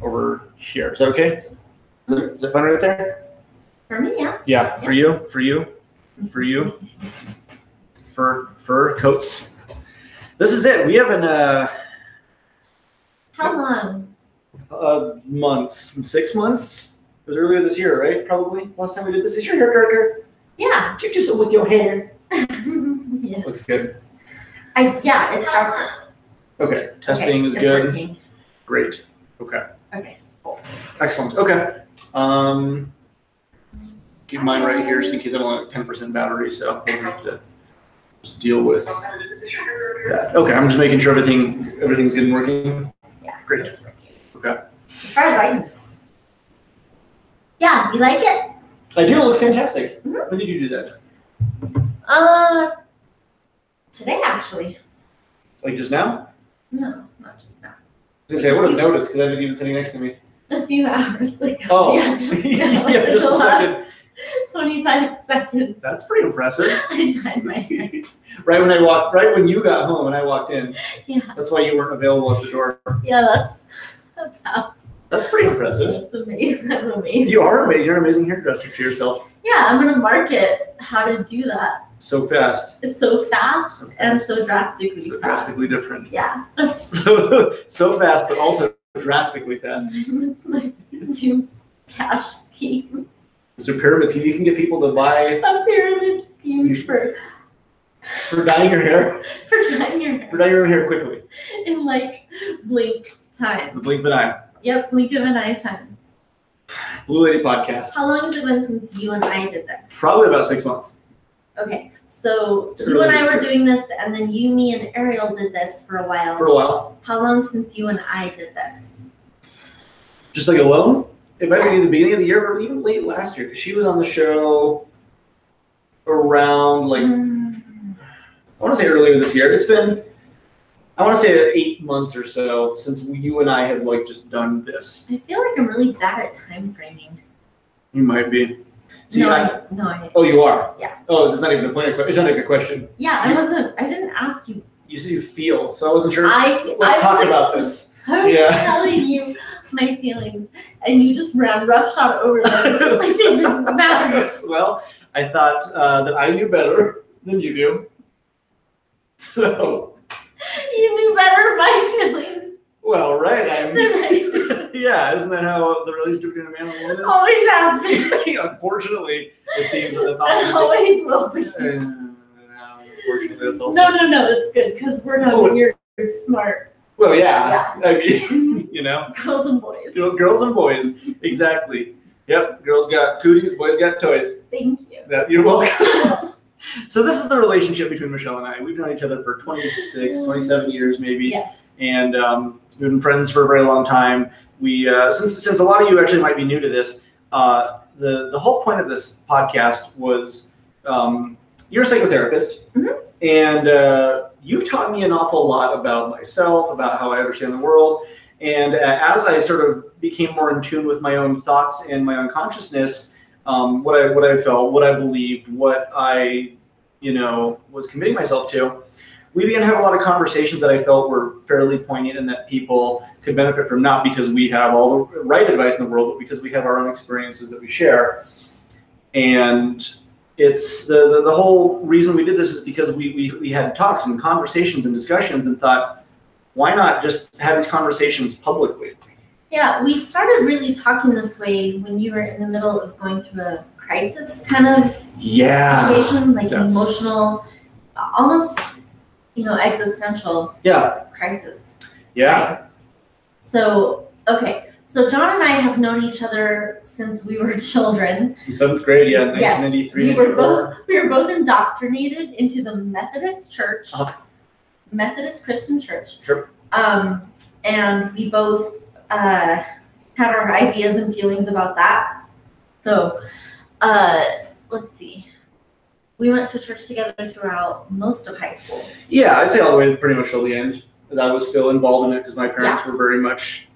over here. Is that okay? Is that fine right there? For me, yeah. Yeah, for you. Fur coats. This is it. We haven't How long? months. 6 months? It was earlier this year, right? Probably. Last time we did this. Is your hair darker? Yeah. Did you do something with your hair? Yes. Looks good. Yeah, it's darker. Okay. Testing is it's good. Working. Great. Okay. Okay. Excellent. Okay. Keep mine right here, so in case I don't have 10% battery, so we'll have to just deal with that. Okay, I'm just making sure everything's good and working. Yeah. Great. It's working. Okay. As far as I can tell. Yeah, you like it? I do. It looks fantastic. When did you do that? Today actually. Like just now? No, not just now. I was gonna say, I would have noticed because I've been even sitting next to me. A few hours ago. Oh, yeah, just just a second. 25 seconds. That's pretty impressive. I dyed my hair. Right when you got home and I walked in. Yeah. That's why you weren't available at the door. Yeah, that's how. That's pretty impressive. That's amazing. I'm amazing. You are amazing. You're an amazing hairdresser for yourself. Yeah, I'm gonna market how to do that. So fast. It's so fast, and so drastically So fast. drastically different. Yeah. So fast, but also drastically fast. That's my new cash scheme. Is there pyramid scheme? You can get people to buy A pyramid scheme for dyeing your hair. For dyeing your hair. For dyeing your hair quickly. In like blink time. The blink of an eye. Yep, blink of an eye time. Blue Lady Podcast. How long has it been since you and I did this? Probably about 6 months. Okay, so you and I were doing this, and then you, me, and Ariel did this for a while. For a while. How long since you and I did this? Just like alone? It might be the beginning of the year or even late last year, because she was on the show around like, I want to say earlier this year. It's been, I want to say 8 months or so since you and I have like just done this. I feel like I'm really bad at time framing. You might be. See, No. Oh, you are? Yeah. Oh, it's not even a point. It's not even a question. Yeah, I didn't ask you. You said you feel, so I wasn't sure. I Let's talk was about this. I was Yeah. telling you my feelings, and you just ran roughshod over them like they didn't matter. Well, I thought that I knew better than you do. So. You knew better my feelings. Well, right. than I do. Yeah, isn't that how the relationship between a man and a woman is? Always has been. Unfortunately, it seems that that's And always. always will be. Unfortunately, that's also. No, it's good because we're not. Oh. You're smart. Well, yeah. I mean, Girls and boys. girls and boys, exactly. Yep, girls got cooties, boys got toys. Thank you. You're welcome. So this is the relationship between Michelle and I. We've known each other for 26, 27 years maybe. Yes. And we've been friends for a very long time. We since a lot of you actually might be new to this, the whole point of this podcast was you're a psychotherapist, and you've taught me an awful lot about myself, about how I understand the world. And as I sort of became more in tune with my own thoughts and my own consciousness, what I felt, what I believed, what I was committing myself to, we began to have a lot of conversations that I felt were fairly poignant and that people could benefit from, not because we have all the right advice in the world, but because we have our own experiences that we share. And it's the whole reason we did this is because we had talks and conversations and discussions and thought, why not just have these conversations publicly? Yeah, we started really talking this way when you were in the middle of going through a crisis kind of situation, like emotional, almost, existential crisis. Yeah. Right? So, okay. So John and I have known each other since we were children. Since 7th grade, yeah, 1993. Yes, we were both indoctrinated into the Methodist Church, Methodist Christian Church. Sure. And we both had our ideas and feelings about that. So, let's see. We went to church together throughout most of high school. Yeah, I'd say all the way pretty much till the end. Because I was still involved in it because my parents were very much,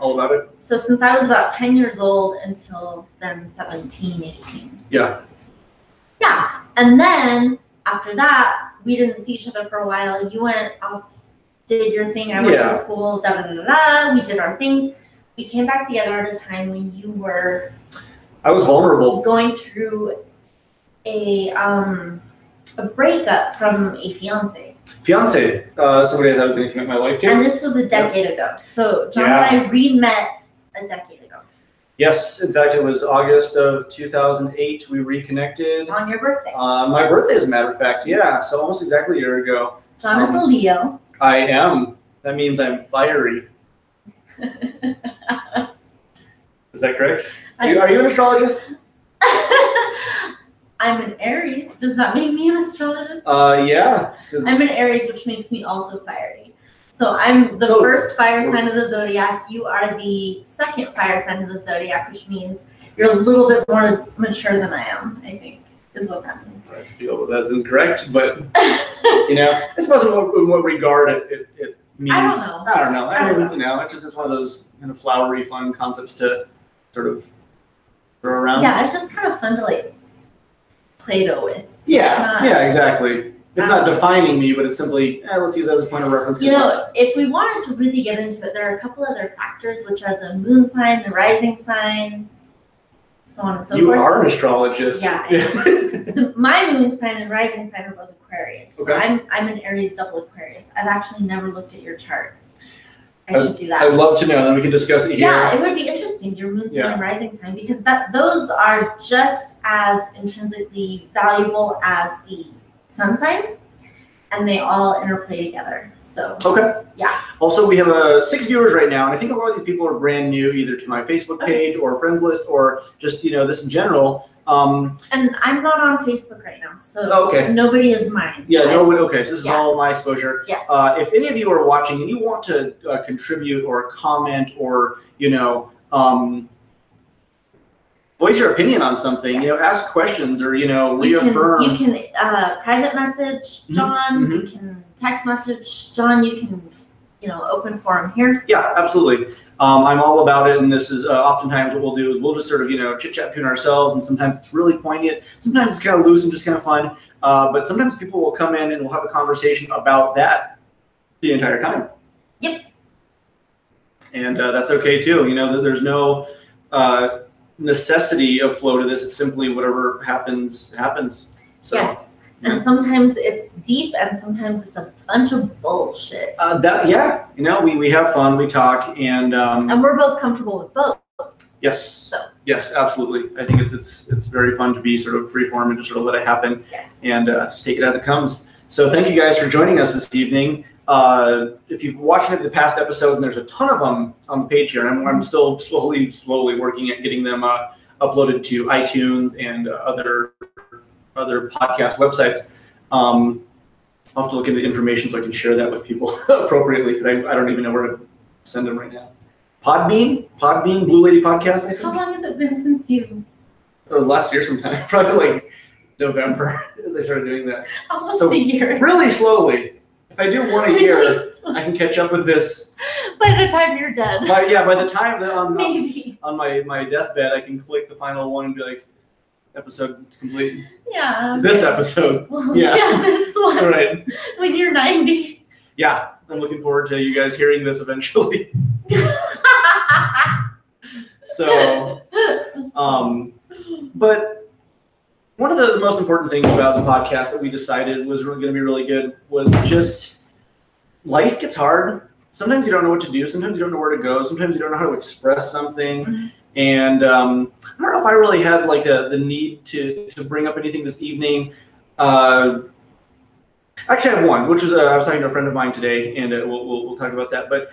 all about it. So since I was about 10 years old until then 17, 18. Yeah. Yeah. And then after that, we didn't see each other for a while. You went off, did your thing. I went to school, we did our things. we came back together at a time when you were. I was vulnerable. Going through a breakup from a fiance. Somebody I thought was going to commit my life to. And this was a decade ago. So John and I re-met a decade ago. Yes, in fact, it was August of 2008. We reconnected. On your birthday. My birthday, as a matter of fact. Yeah, so almost exactly a year ago. John is a Leo. I am. That means I'm fiery. Is that correct? Are you an astrologist? I'm an Aries. Does that make me an astrologist? Yeah. I'm an Aries, which makes me also fiery. So I'm the first fire sign of the zodiac. You are the second fire sign of the zodiac, which means you're a little bit more mature than I am, I think, is what that means. I feel that's incorrect, but, I suppose in what regard it means. I don't know. I mean, it's one of those kind of flowery, fun concepts to sort of throw around. Yeah, it's just kind of fun to, Play-Doh with. Yeah, exactly. It's not defining me, but it's simply, let's use that as a point of reference. If we wanted to really get into it, there are a couple other factors, which are the moon sign, the rising sign, so on and so forth. You are an astrologist. Yeah. My moon sign and rising sign are both Aquarius. Okay. So I'm an Aries double Aquarius. I've actually never looked at your chart. I should do that. I'd love to know, then we can discuss it here. Yeah, it would be interesting, your moon sign and rising sign, because those are just as intrinsically valuable as the sun sign, and they all interplay together. So okay. Yeah. Also, we have 6 viewers right now, and I think a lot of these people are brand new, either to my Facebook page or friends list, or just this in general. And I'm not on Facebook right now, so nobody is mine. Yeah, nobody. Okay, so this is all my exposure. Yes. If any of you are watching and you want to contribute or comment or voice your opinion on something, ask questions or reaffirm. You can private message John. Mm-hmm. You can text message John. You can open forum here. Yeah, absolutely. I'm all about it, and this is oftentimes what we'll do is we'll just sort of chit-chat between ourselves, and sometimes it's really poignant, sometimes it's kind of loose and just kind of fun, but sometimes people will come in and we'll have a conversation about that the entire time. Yep. And that's okay too. There's no necessity of flow to this. It's simply whatever happens. So, yes. And sometimes it's deep, and sometimes it's a bunch of bullshit. We have fun, we talk, and we're both comfortable with both. Yes. So. Yes, absolutely. I think it's very fun to be sort of freeform and just sort of let it happen. Yes. And just take it as it comes. So thank you guys for joining us this evening. If you've watched the past episodes, and there's a ton of them on the page here, and I'm still slowly working at getting them uploaded to iTunes and other podcast websites. I'll have to look into information so I can share that with people appropriately, because I don't even know where to send them right now. Podbean, Blue Lady Podcast, I think. How long has it been since you? It was last year sometime, probably November, as I started doing that. Almost a year. Really slowly. If I do one a year, I can catch up with this. By the time you're dead. By the time that maybe on my deathbed, I can click the final one and be like, episode complete. Yeah. Okay. This episode. Yeah, this one. All right. When you're 90. Yeah, I'm looking forward to you guys hearing this eventually. So, but one of the most important things about the podcast that we decided was really going to be really good was just life gets hard. Sometimes you don't know what to do. Sometimes you don't know where to go. Sometimes you don't know how to express something. Mm-hmm. And I don't know if I really had the need to bring up anything this evening. Actually, I have one, which was I was talking to a friend of mine today, and we'll talk about that. But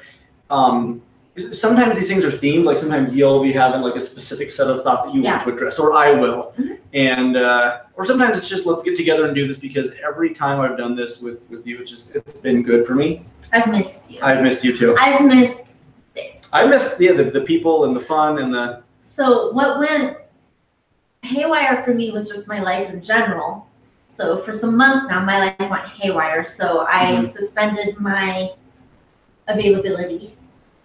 sometimes these things are themed. Like sometimes you'll be having a specific set of thoughts that you want to address, or I will. Mm-hmm. And or sometimes it's just let's get together and do this, because every time I've done this with you, it's been good for me. I've missed you. I've missed you too. I've missed this. I missed the people and the fun and the. So what went haywire for me was just my life in general. So for some months now, my life went haywire. So I suspended my availability.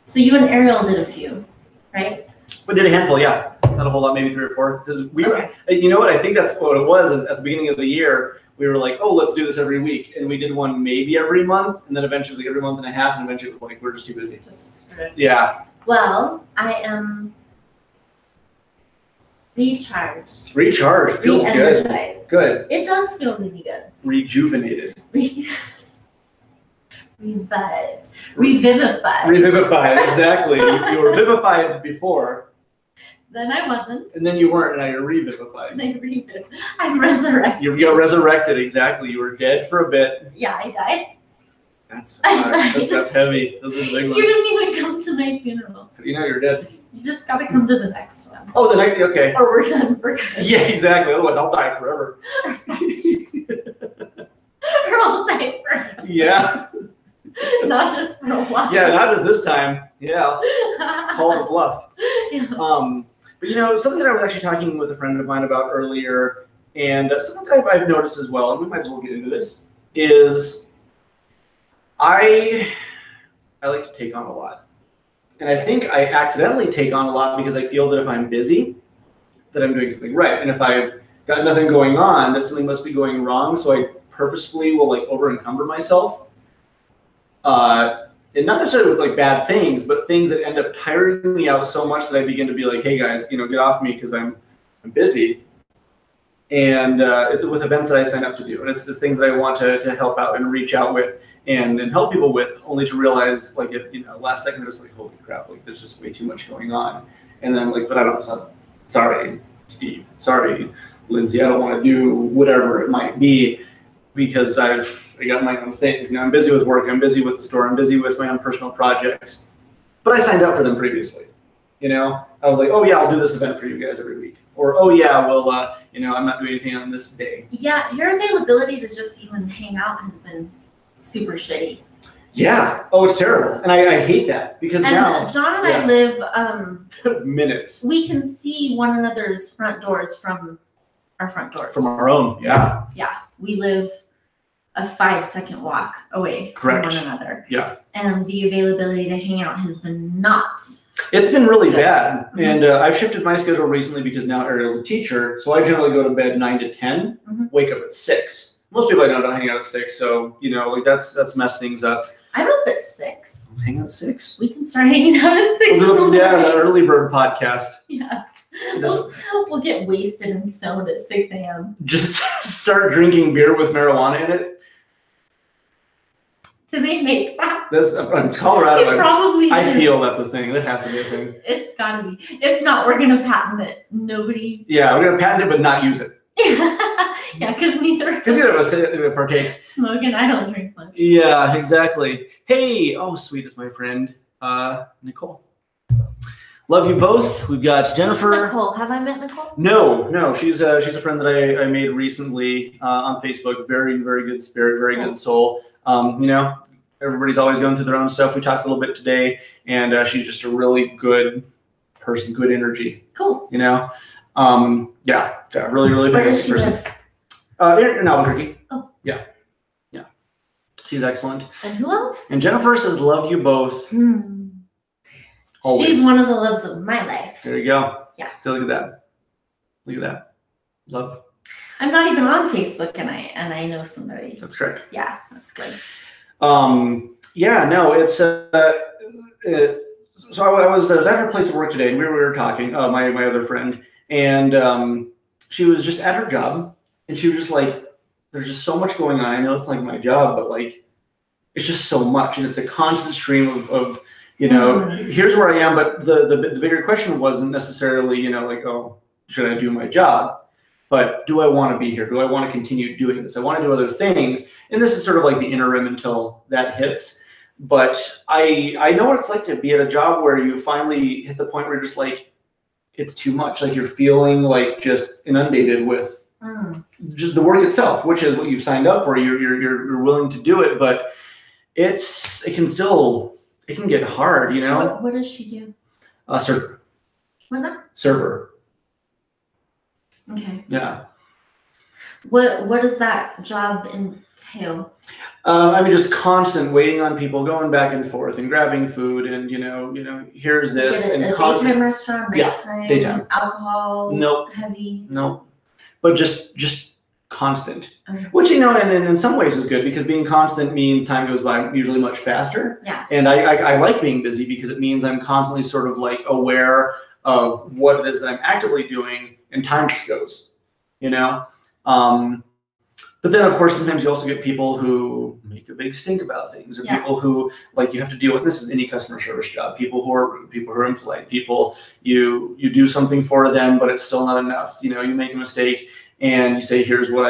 So you and Ariel did a few, right? We did a handful, yeah. Not a whole lot, maybe 3 or 4. Because we were, you know what? I think that's what it was. Is at the beginning of the year, we were like, oh, let's do this every week, and we did one maybe every month, and then eventually it was every month and a half, and eventually it was we're just too busy. Just screwed. Yeah. Well, I am recharged. Recharged. Feels good. Good. It does feel really good. Rejuvenated. Revived. Revivified. Revivified, exactly. You were vivified before. Then I wasn't. And then you weren't, and now you're revivified. I'm resurrected. You got resurrected, exactly. You were dead for a bit. Yeah, I died. That's heavy. Those are the big ones. You didn't even come to my funeral. You know you're dead. You just gotta come to the next one. Oh, the next, okay. Or we're done for good. Yeah, exactly. Otherwise, I'll die forever. Or I'll die forever. Yeah. Not just for a while. Yeah, not just this time. Yeah. Call the bluff. Yeah. But you know, something that I was actually talking with a friend of mine about earlier, and something that I've noticed as well, and we might as well get into this, is I like to take on a lot. And I think I accidentally take on a lot because I feel that if I'm busy, that I'm doing something right. And if I've got nothing going on, that something must be going wrong. So I purposefully will like over encumber myself. And not necessarily with like bad things, but things that end up tiring me out so much that I begin to be like, hey guys, you know, get off me because I'm busy. And it's with events that I sign up to do. And it's things that I want to help out and reach out with and help people with, only to realize like, last second, it's like, holy crap, like there's just way too much going on. And then I'm like, but I don't, sorry, Steve, sorry, Lindsay, I don't want to do whatever it might be because I got my own things. You know, I'm busy with work, I'm busy with the store, I'm busy with my own personal projects. But I signed up for them previously. You know, I was like, oh yeah, I'll do this event for you guys every week. Or, oh yeah, well, I'm not doing anything on this day. Yeah, your availability to just even hang out has been super shitty. Yeah. Oh, it's terrible. And I hate that because now. John and I live minutes. We can see one another's front doors from our front doors. From our own, yeah. Yeah. We live a 5-second walk away from one another. Yeah. And the availability to hang out has been not. It's been really bad. Mm-hmm. And I've shifted my schedule recently because now Ariel's a teacher. So I generally go to bed 9 to 10, wake up at 6. Most people I know don't hang out at 6. So, like that's messed things up. I'm up at 6. Let's hang out at 6. We can start hanging out at 6. Yeah, the early bird podcast. Yeah. We'll get wasted and stoned at 6 a.m. Just start drinking beer with marijuana in it. Do they make that? That's Colorado. Probably. I feel that's a thing. That has to be a thing. It's gotta be. If not, we're gonna patent it. Nobody. Yeah, we're gonna patent it, but not use it. Yeah, because neither of us partake. Smoke and I don't drink much. Yeah, exactly. Hey, oh, sweet is my friend, Nicole. Love you both. We've got Jennifer. Nicole, have I met Nicole? No. She's a friend that I made recently on Facebook. Very, very good spirit. Very good soul. Everybody's always going through their own stuff. We talked a little bit today, and she's just a really good person, good energy. Cool. Yeah, really, really fantastic person. In Albuquerque. Oh. Yeah. She's excellent. And who else? And Jennifer says, "Love you both." Always. She's one of the loves of my life. There you go. Yeah. So look at that. Love. I'm not even on Facebook, and I know somebody. That's correct. Yeah, that's good. It's so I was at her place of work today, and we were talking. My other friend, and she was just at her job, and she was just like, "There's just so much going on. I know it's like my job, but like, it's just so much, and it's a constant stream of here's where I am." But the bigger question wasn't necessarily oh, should I do my job? But do I want to be here? Do I want to continue doing this? I want to do other things. And this is sort of like the interim until that hits. But I know what it's like to be at a job where you finally hit the point where you're just like, it's too much. Like you're feeling like just inundated with just the work itself, which is what you've signed up for. You're willing to do it, but it can get hard, What does she do? Server. What now? Server. Okay. Yeah. What does that job entail? Just constant waiting on people, going back and forth and grabbing food, and here's this and a daytime restaurant, nighttime, daytime, alcohol, nope, heavy, nope. But just constant, which, you know, and in some ways is good because being constant means time goes by usually much faster. Yeah. And I like being busy because it means I'm constantly sort of like aware of what it is that I'm actively doing, and time just goes, you know? But then, of course, sometimes you also get people who make a big stink about things, or people who, like, you have to deal with. This is any customer service job. People who are impolite. People you do something for them, but it's still not enough. You know, you make a mistake, and you say, "Here's what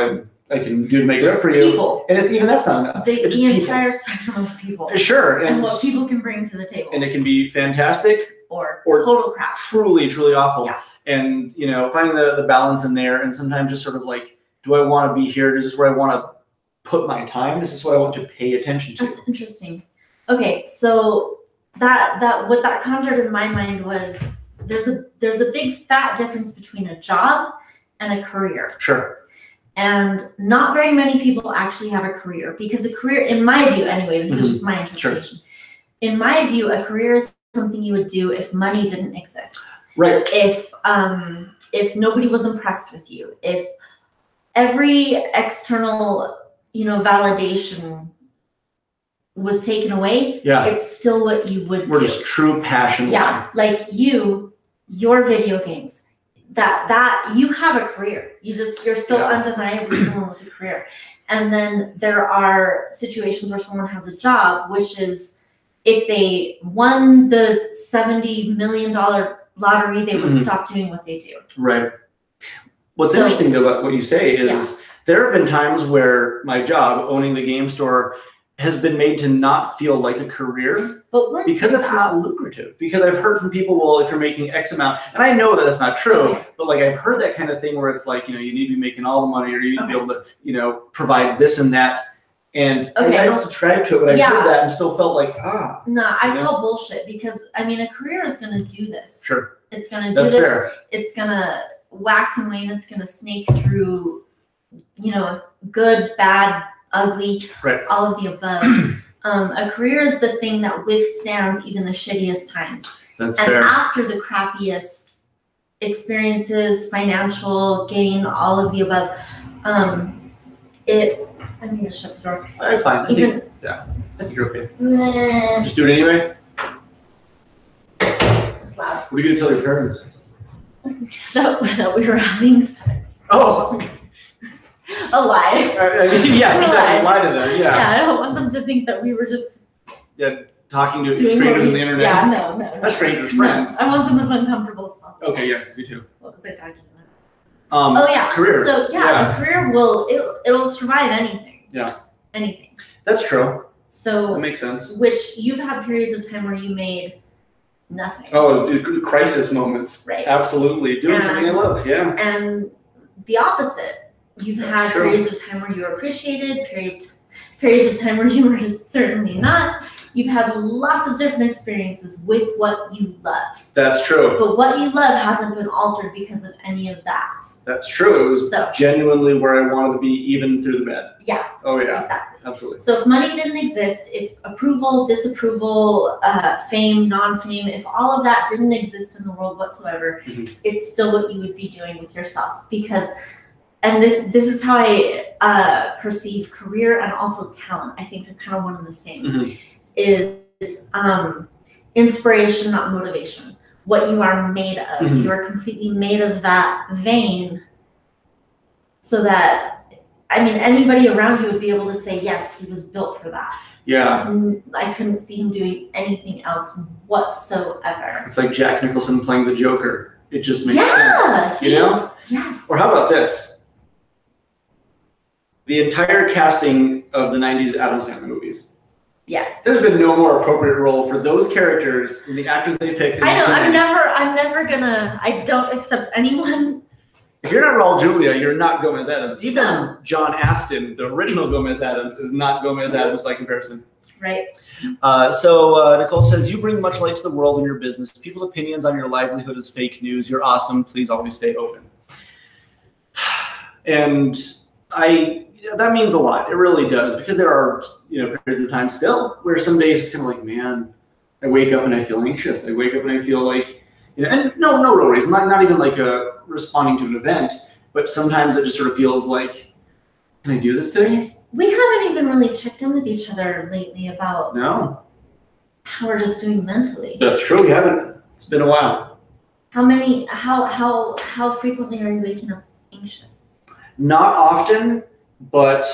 I can do to make it up for you." People. And even that's not enough. The entire spectrum of people. Sure. And what people can bring to the table. And it can be fantastic or total crap. Truly, truly awful. Yeah. And, you know, finding the balance in there, and sometimes just sort of like, do I want to be here? Is this where I want to put my time? This is what I want to pay attention to. That's interesting. Okay, so that what that conjured in my mind was there's a big fat difference between a job and a career. Sure. And not very many people actually have a career, because a career, in my view anyway, this is just my interpretation. Sure. In my view, a career is something you would do if money didn't exist. Right. If nobody was impressed with you, if every external, you know, validation was taken away, it's still what you would do. Where just true passion. Yeah, like your video games. That you have a career. You're so undeniably someone with a career. And then there are situations where someone has a job, which is if they won the $70 million lottery, they would stop doing what they do. Right. What's interesting about what you say is there have been times where my job, owning the game store, has been made to not feel like a career, because it's not lucrative. Because I've heard from people, well, if you're making X amount, and I know that that's not true, but like I've heard that kind of thing where it's like, you know, you need to be making all the money, or you need to be able to, you know, provide this and that. And I don't subscribe to it, but I heard that and still felt like, No, I call bullshit, because I mean, a career is going to do this. Sure. It's going to do this. Fair. It's going to wax and wane. It's going to snake through, you know, good, bad, ugly, all of the above. A career is the thing that withstands even the shittiest times. That's fair. And after the crappiest experiences, financial gain, all of the above, I need to shut the door. That's fine. I think you're okay. Just do it anyway. It's loud. What are you going to tell your parents? that we were having sex. Oh. A lie. Exactly. Lie to them. Yeah, I don't want them to think that we were just talking to strangers on the internet. Yeah, no. Not strangers, friends. I want them as uncomfortable as possible. Okay, yeah, me too. What was I talking about? Career. So a career it'll survive anything. Yeah. Anything. That's true. So that makes sense. Which you've had periods of time where you made nothing. Oh, crisis moments. Right. Absolutely. Doing something I love. Yeah. And the opposite. You've had periods of time where you were appreciated, periods of time where you were certainly not. You've had lots of different experiences with what you love. That's true. But what you love hasn't been altered because of any of that. That's true. It was genuinely where I wanted to be, even through the bad. Yeah. Oh, yeah. Exactly. Absolutely. So if money didn't exist, if approval, disapproval, fame, non-fame, if all of that didn't exist in the world whatsoever, it's still what you would be doing with yourself. Because and this is how I perceive career and also talent. I think they're kind of one and the same. Is inspiration, not motivation. What you are made of. You are completely made of that vein. So that, I mean, anybody around you would be able to say, yes, he was built for that. Yeah. I couldn't see him doing anything else whatsoever. It's like Jack Nicholson playing the Joker. It just makes sense. You know? Yes. Or how about this? The entire casting of the 90s Adam Sandler movies. Yes. There's been no more appropriate role for those characters and the actors they picked. I know. I'm never gonna. I don't accept anyone. If you're not Raul Julia, you're not Gomez Addams. Even John Astin, the original Gomez Addams, is not Gomez Addams by comparison. Right. So Nicole says, you bring much light to the world in your business. People's opinions on your livelihood is fake news. You're awesome. Please always stay open. And that means a lot. It really does, because there are, periods of time still where some days it's kind of like, man, I wake up and I feel anxious. I wake up and I feel like, and no real reason, not even like responding to an event, but sometimes it just sort of feels like can I do this today? We haven't even really checked in with each other lately about how we're just doing mentally. That's true. We haven't. It's been a while. How frequently are you waking up anxious? Not often, but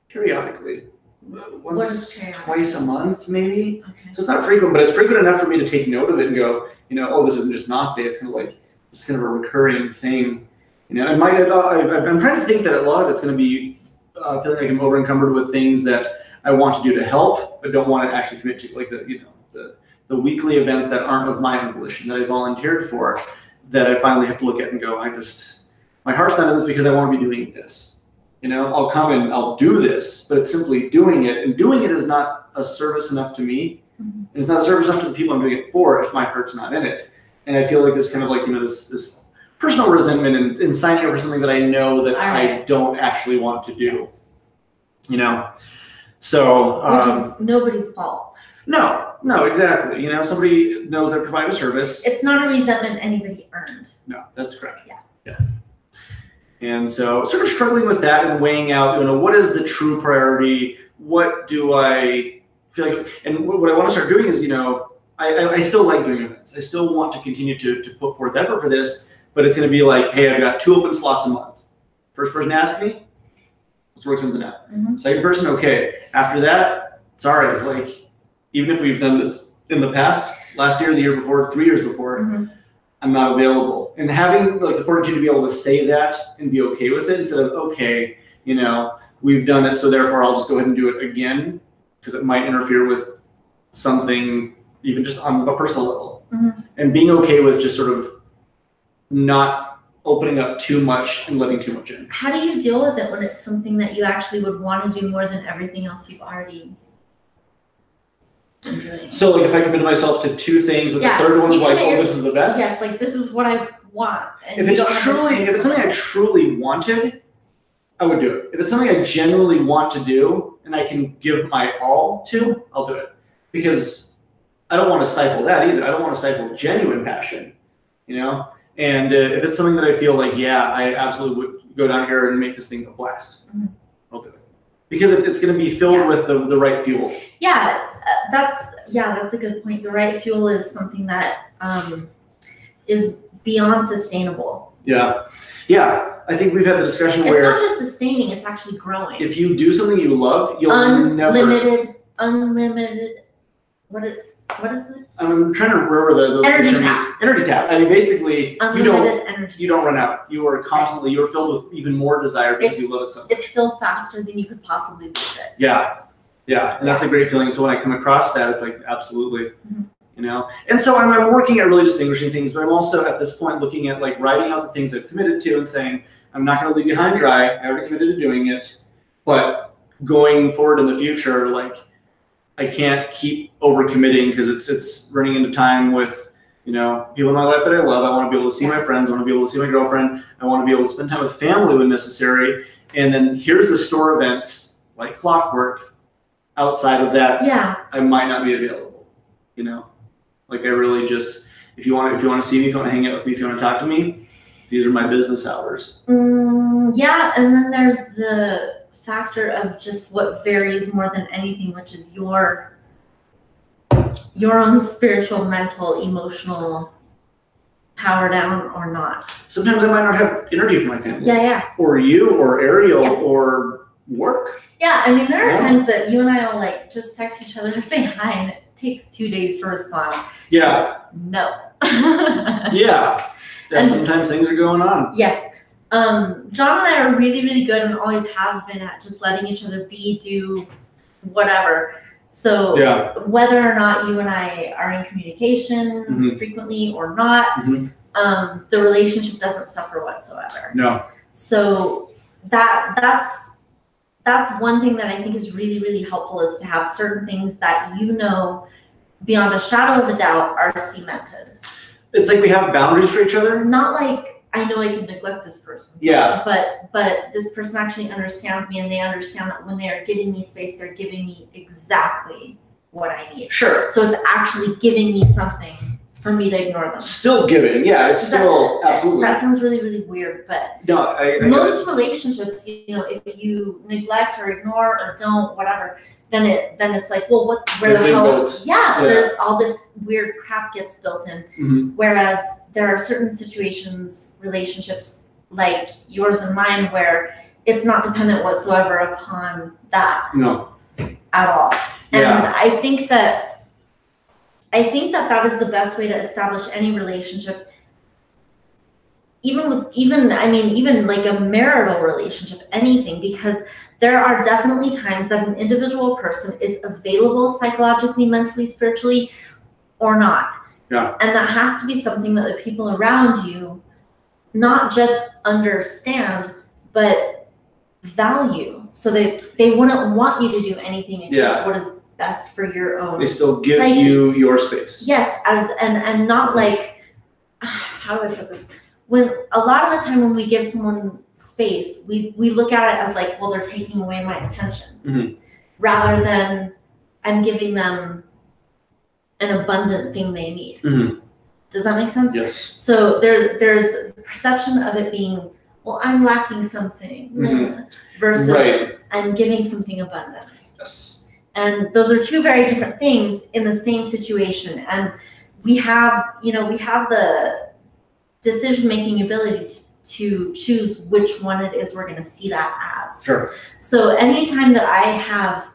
periodically. Once, twice a month, maybe. Okay. So it's not frequent, but it's frequent enough for me to take note of it and go, oh, this isn't just an off day. It's kind of like it's kind of a recurring thing, And I'm trying to think that a lot of it's going to be feeling like I'm over encumbered with things that I want to do to help, but don't want to actually commit to, like the weekly events that aren't of my own volition that I volunteered for, that I finally have to look at and go, my heart's not in this because I want to be doing this. I'll come and I'll do this, but it's simply doing it. And doing it is not a service enough to me. Mm-hmm. And it's not a service enough to the people I'm doing it for if my heart's not in it. And I feel like there's kind of like, this personal resentment in signing up for something that I know that I don't actually want to do. Yes. So. Which is nobody's fault. No, exactly. Somebody knows I provide a service. It's not a resentment anybody earned. No, that's correct. Yeah. And so sort of struggling with that and weighing out, what is the true priority? What do I feel like? And what I want to start doing is, I still like doing events. I still want to continue to put forth effort for this, but it's going to be like, hey, I've got 2 open slots a month. First person asks me, let's work something out. Mm-hmm. Second person, okay. After that, sorry. Like, even if we've done this in the past, last year, the year before, 3 years before, mm-hmm. I'm not available. And having the fortitude to be able to say that and be okay with it instead of, okay, we've done it, so therefore I'll just go ahead and do it again because it might interfere with something even just on a personal level. Mm-hmm. And being okay with just sort of not opening up too much and letting too much in. How do you deal with it when it's something that you actually would want to do more than everything else you've already been doing? So if I committed myself to 2 things, but the third one's like, oh, this is the best? Yes, this is what I want. And if it's something I truly wanted, I would do it. If it's something I genuinely want to do and I can give my all to, I'll do it. Because I don't want to stifle that either. I don't want to stifle genuine passion, And if it's something that I feel like, I absolutely would go down here and make this thing a blast, mm-hmm. I'll do it. Because it's going to be filled with the right fuel. Yeah, that's a good point. The right fuel is something that is beyond sustainable. Yeah. I think we've had the discussion where it's not just sustaining; it's actually growing. If you do something you love, you'll unlimited. What is it? I'm trying to remember the energy tap. Energy tap. I mean, basically, unlimited you don't run out. You are constantly. You are filled with even more desire because you love it so much. It's filled faster than you could possibly lose it. Yeah, and that's a great feeling. So when I come across that, it's like absolutely, mm-hmm. And so I'm working at really distinguishing things, but I'm also at this point looking at writing out the things I've committed to and saying I'm not going to leave behind dry. I already committed to doing it, but going forward in the future, I can't keep overcommitting because it's running into time with, people in my life that I love. I want to be able to see my friends. I want to be able to see my girlfriend. I want to be able to spend time with family when necessary. And then here's the store events like clockwork. Outside of that, I might not be available. I really just, if you want to see me, if you want to hang out with me, if you want to talk to me, these are my business hours. And then there's the factor of just what varies more than anything, which is your own spiritual, mental, emotional power down or not. Sometimes I might not have energy for my family. Yeah. Or you, or Ariel, or work. Yeah, I mean, there are times that you and I will just text each other to say hi, and it takes 2 days to respond. Yeah. No. Yeah. Sometimes things are going on. Yes. John and I are really, really good and always have been at just letting each other do whatever. So whether or not you and I are in communication mm-hmm. frequently or not, mm-hmm. The relationship doesn't suffer whatsoever. No. So that's one thing that I think is really, really helpful, is to have certain things that beyond a shadow of a doubt are cemented. It's like we have boundaries for each other. Not like I know I can neglect this person. But this person actually understands me, and they understand that when they are giving me space, they're giving me exactly what I need. Sure. So it's actually giving me something for me to ignore them. Still giving, yeah, it's still absolutely. That sounds really, really weird, but no, I most relationships, if you neglect or ignore or don't, whatever, then it's like, well, where the hell? Yeah, there's all this weird crap gets built in. Mm-hmm. Whereas there are certain situations, relationships like yours and mine, where it's not dependent whatsoever upon that. No. At all. And I think that is the best way to establish any relationship, even like a marital relationship, anything, because there are definitely times that an individual person is available psychologically, mentally, spiritually, or not. Yeah. And that has to be something that the people around you not just understand, but value. So they wouldn't want you to do anything except what is best for your own. They still give you your space. Yes, and not like, how do I put this? When a lot of the time when we give someone space, we look at it as like, well, they're taking away my attention, rather than I'm giving them an abundant thing they need. Does that make sense? Yes. So there's the perception of it being, well, I'm lacking something, versus I'm giving something abundant. Yes. And those are two very different things in the same situation. And we have the decision-making ability to choose which one it is we're going to see that as. Sure. So anytime that I have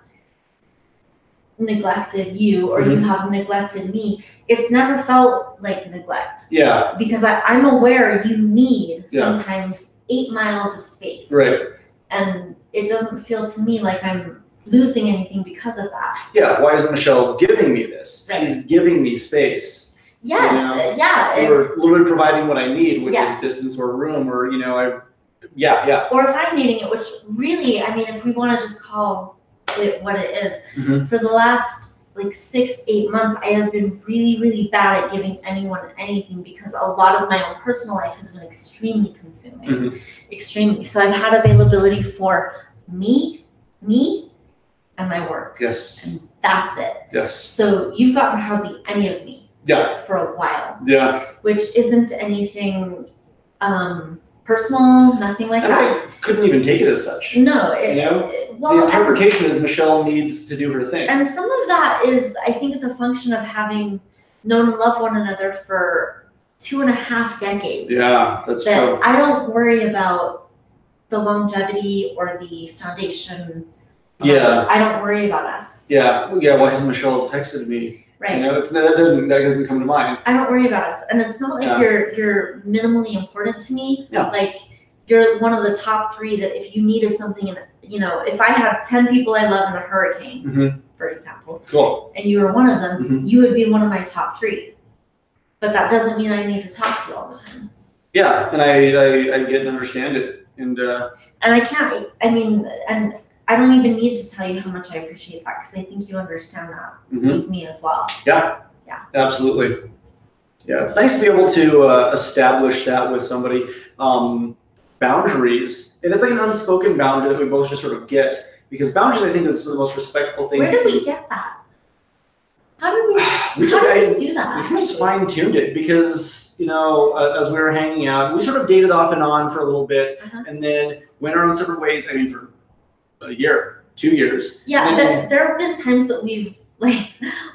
neglected you or you have neglected me, it's never felt like neglect. Yeah. Because I'm aware you need sometimes 8 miles of space. Right. And it doesn't feel to me like I'm losing anything because of that. Yeah, why isn't Michelle giving me this? Right. She's giving me space. Yes, Or literally providing what I need, which is distance or room, or Or if I'm needing it, which really, if we want to just call it what it is, for the last 6-8 months, I have been really, really bad at giving anyone anything because a lot of my own personal life has been extremely consuming, extremely. So I've had availability for me, and my work. Yes. And that's it. Yes. So you've gotten hardly any of me. Yeah. For a while. Yeah. Which isn't anything personal, nothing like that. I couldn't even take it as such. No. The interpretation is Michelle needs to do her thing. And some of that is, I think, the function of having known and loved one another for 2.5 decades. Yeah, that's true. I don't worry about the longevity or the foundation. I don't worry about us. Yeah. Why hasn't Michelle texted me? Right. That doesn't come to mind. I don't worry about us, and it's not like you're minimally important to me. Yeah. Like you're one of the top 3 that if you needed something, and if I had 10 people I love in a hurricane, for example, cool, and you were one of them, you would be one of my top 3. But that doesn't mean I need to talk to you all the time. Yeah, and I get and understand it, and I can't. And I don't even need to tell you how much I appreciate that because I think you understand that with me as well. Yeah. Yeah. Absolutely. Yeah, it's nice to be able to establish that with somebody. Boundaries, and it's like an unspoken boundary that we both just sort of get, because boundaries, I think, is the most respectful thing. Where did we get that? How did we do that? We just fine-tuned it because, as we were hanging out, we sort of dated off and on for a little bit, and then went our own separate ways. For a year, 2 years. Yeah, there have been times that we've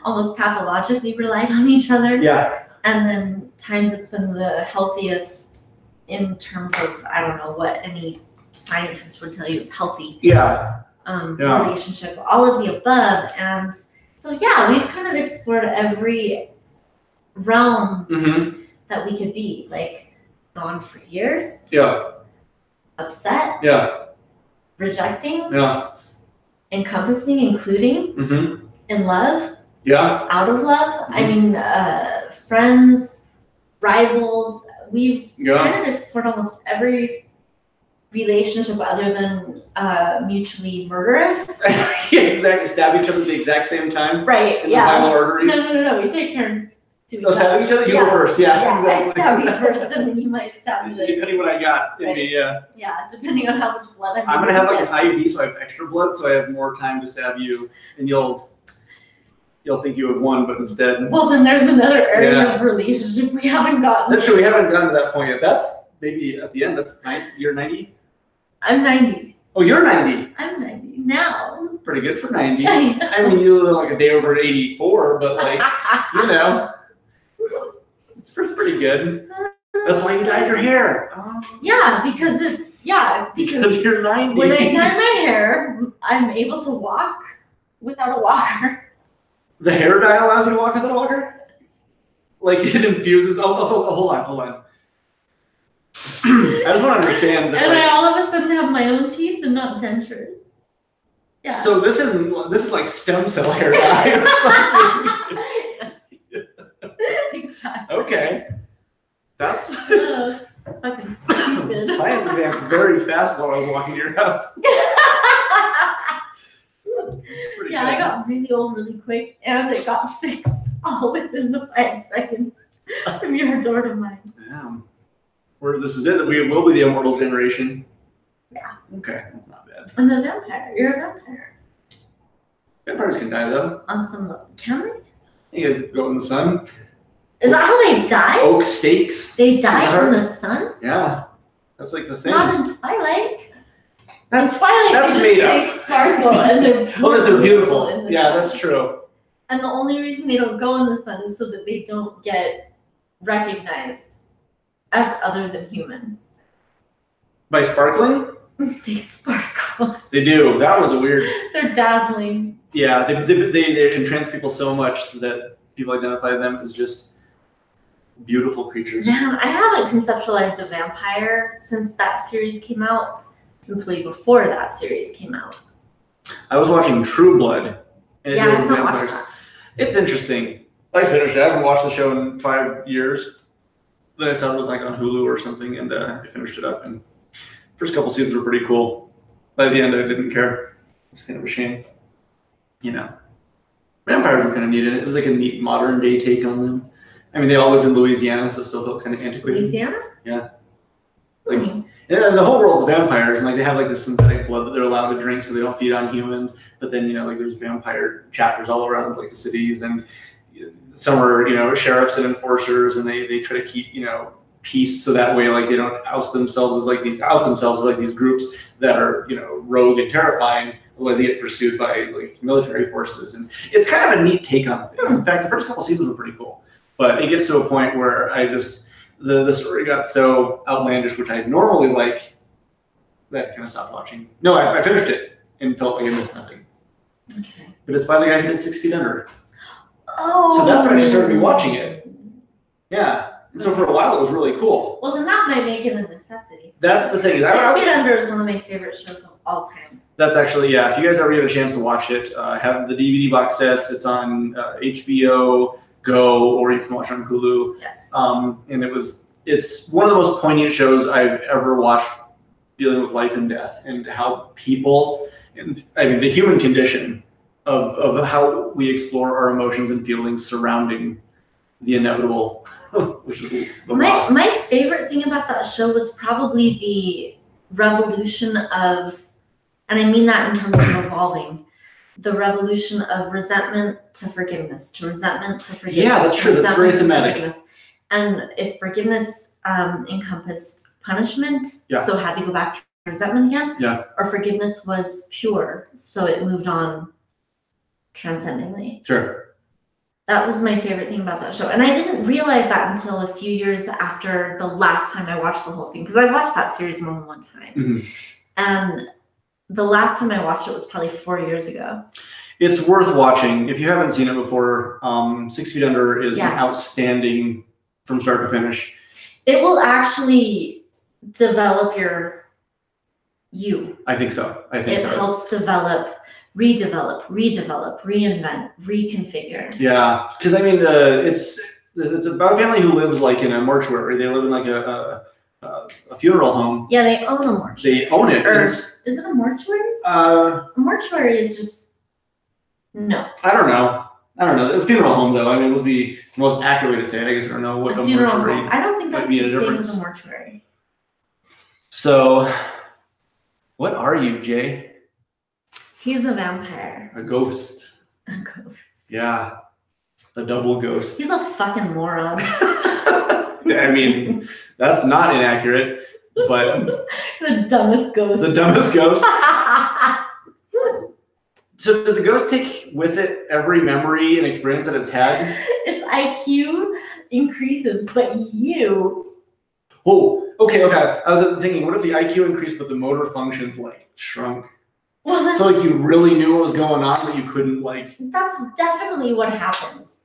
almost pathologically relied on each other. Yeah. And then times it's been the healthiest in terms of, I don't know what any scientist would tell you is healthy. Yeah. Relationship, all of the above. And so, we've kind of explored every realm that we could be, gone for years. Yeah. Upset. Yeah. Rejecting. Yeah. Encompassing, including. In love. Yeah. Out of love. Friends, rivals. We've kind of explored almost every relationship other than mutually murderous. Yeah, exactly. Stab each other at the exact same time. Right. In the vital arteries. No. We take turns. Stabbing each other? You go first. Yeah, exactly. I stab you first, and then you might stab me later. Depending what I got in me, yeah. Yeah, depending on how much blood I'm going to have an IV, so I have extra blood, so I have more time to stab you, and you'll... you'll think you have won, but instead. Well, then there's another area of relationship we haven't gotten. That's true. We haven't gotten to that point yet. That's maybe at the end. You're 90. I'm 90. Oh, you're 90. I'm 90 now. Pretty good for 90. I mean, you live like a day over 84, but like, you know, it's pretty good. That's why you dyed your hair. Yeah, because you're 90. When I dye my hair, I'm able to walk without a walker. The hair dye allows you to walk without a walker? Like it infuses. Oh, hold on. I just want to understand that. And I all of a sudden have my own teeth and not dentures. Yeah. So this is like stem cell hair dye or something. Exactly. Okay. That's fucking stupid. Science advanced very fast while I was walking to your house. Yeah, I got really old really quick, and it got fixed all within the 5 seconds from your door to mine. Damn. This is it. We will be the immortal generation. Yeah. Okay, that's not bad. I'm a vampire. You're a vampire. Vampires can die though. On some level. Can they? You could go in the sun. Is that how they die? Oak stakes. They die in the sun? Yeah. That's like the thing. Not in Twilight. That's made up. They sparkle and they're beautiful. Oh, they're beautiful. In the sun. sun. That's true. And the only reason they don't go in the sun is so that they don't get recognized as other than human. By sparkling? They sparkle. They do. That was a weird. They're dazzling. Yeah, they entrance people so much that people identify them as just beautiful creatures. Man, I haven't conceptualized a vampire since that series came out. Since way before that series came out. I was watching True Blood. And yeah, I haven't watched that. It's interesting. I finished it. I haven't watched the show in 5 years. Then I saw it was like on Hulu or something, and I finished it up. And first couple seasons were pretty cool. By the end, I didn't care. It's kind of a shame. You know, vampires were kind of neat. It was like a neat modern day take on them. I mean, they all lived in Louisiana, so it still felt kind of antiquated. Louisiana? Yeah. Like, and the whole world's vampires, and like they have like this synthetic blood that they're allowed to drink, so they don't feed on humans. But then like there's vampire chapters all around like the cities, and some are sheriffs and enforcers, and they try to keep peace, so that way like they don't out themselves as like these groups that are rogue and terrifying. Otherwise, they get pursued by like military forces, and it's kind of a neat take on things. In fact, the first couple seasons were pretty cool, but it gets to a point where the story got so outlandish, which I normally like, that I kind of stopped watching. No, I finished it and felt like I missed nothing. Okay. But it's by the guy who did 6 Feet Under. Oh. So that's when I started rewatching it. Yeah. And so for a while, it was really cool. Well, then that might make it a necessity. That's the thing. 6 Feet Under is one of my favorite shows of all time. That's actually, yeah. If you guys ever get a chance to watch it, have the DVD box sets. It's on HBO Go, or you can watch it on Hulu. Yes. And it's one of the most poignant shows I've ever watched, dealing with life and death and how people, and I mean the human condition of how we explore our emotions and feelings surrounding the inevitable, which is the loss. My favorite thing about that show was probably the revolution of, and I mean that in terms of evolving, the revolution of resentment to forgiveness, to resentment to forgiveness. Yeah, that's true. That's very thematic. And if forgiveness encompassed punishment, yeah. So had to go back to resentment again, yeah. Or forgiveness was pure, so it moved on transcendently. Sure. That was my favorite thing about that show. And I didn't realize that until a few years after the last time I watched the whole thing, because I watched that series more than one time. Mm-hmm. And the last time I watched it was probably 4 years ago. It's worth watching. If you haven't seen it before, 6 Feet Under is outstanding from start to finish. It will actually develop you. I think so. It helps develop, redevelop, reinvent, reconfigure. Yeah, because I mean, it's about a family who lives like in a mortuary. They live in like a funeral home. Yeah, they own a mortuary. They own it. Is it a mortuary? A mortuary is just no. I don't know. A funeral home, though. I mean, it would be the most accurate way to say it. I guess I don't know what a funeral mortuary. Home. I don't think that's the same as a mortuary. So, what are you, Jay? He's a vampire. A ghost. A ghost. Yeah. The double ghost. He's a fucking moron. I mean, that's not inaccurate, but the dumbest ghost. The dumbest ghost. So does the ghost take with it every memory and experience that it's had? Its IQ increases, but you. Oh, okay. I was thinking, what if the IQ increased, but the motor functions like shrunk? Well, so like you really knew what was going on, but you couldn't like. That's definitely what happens.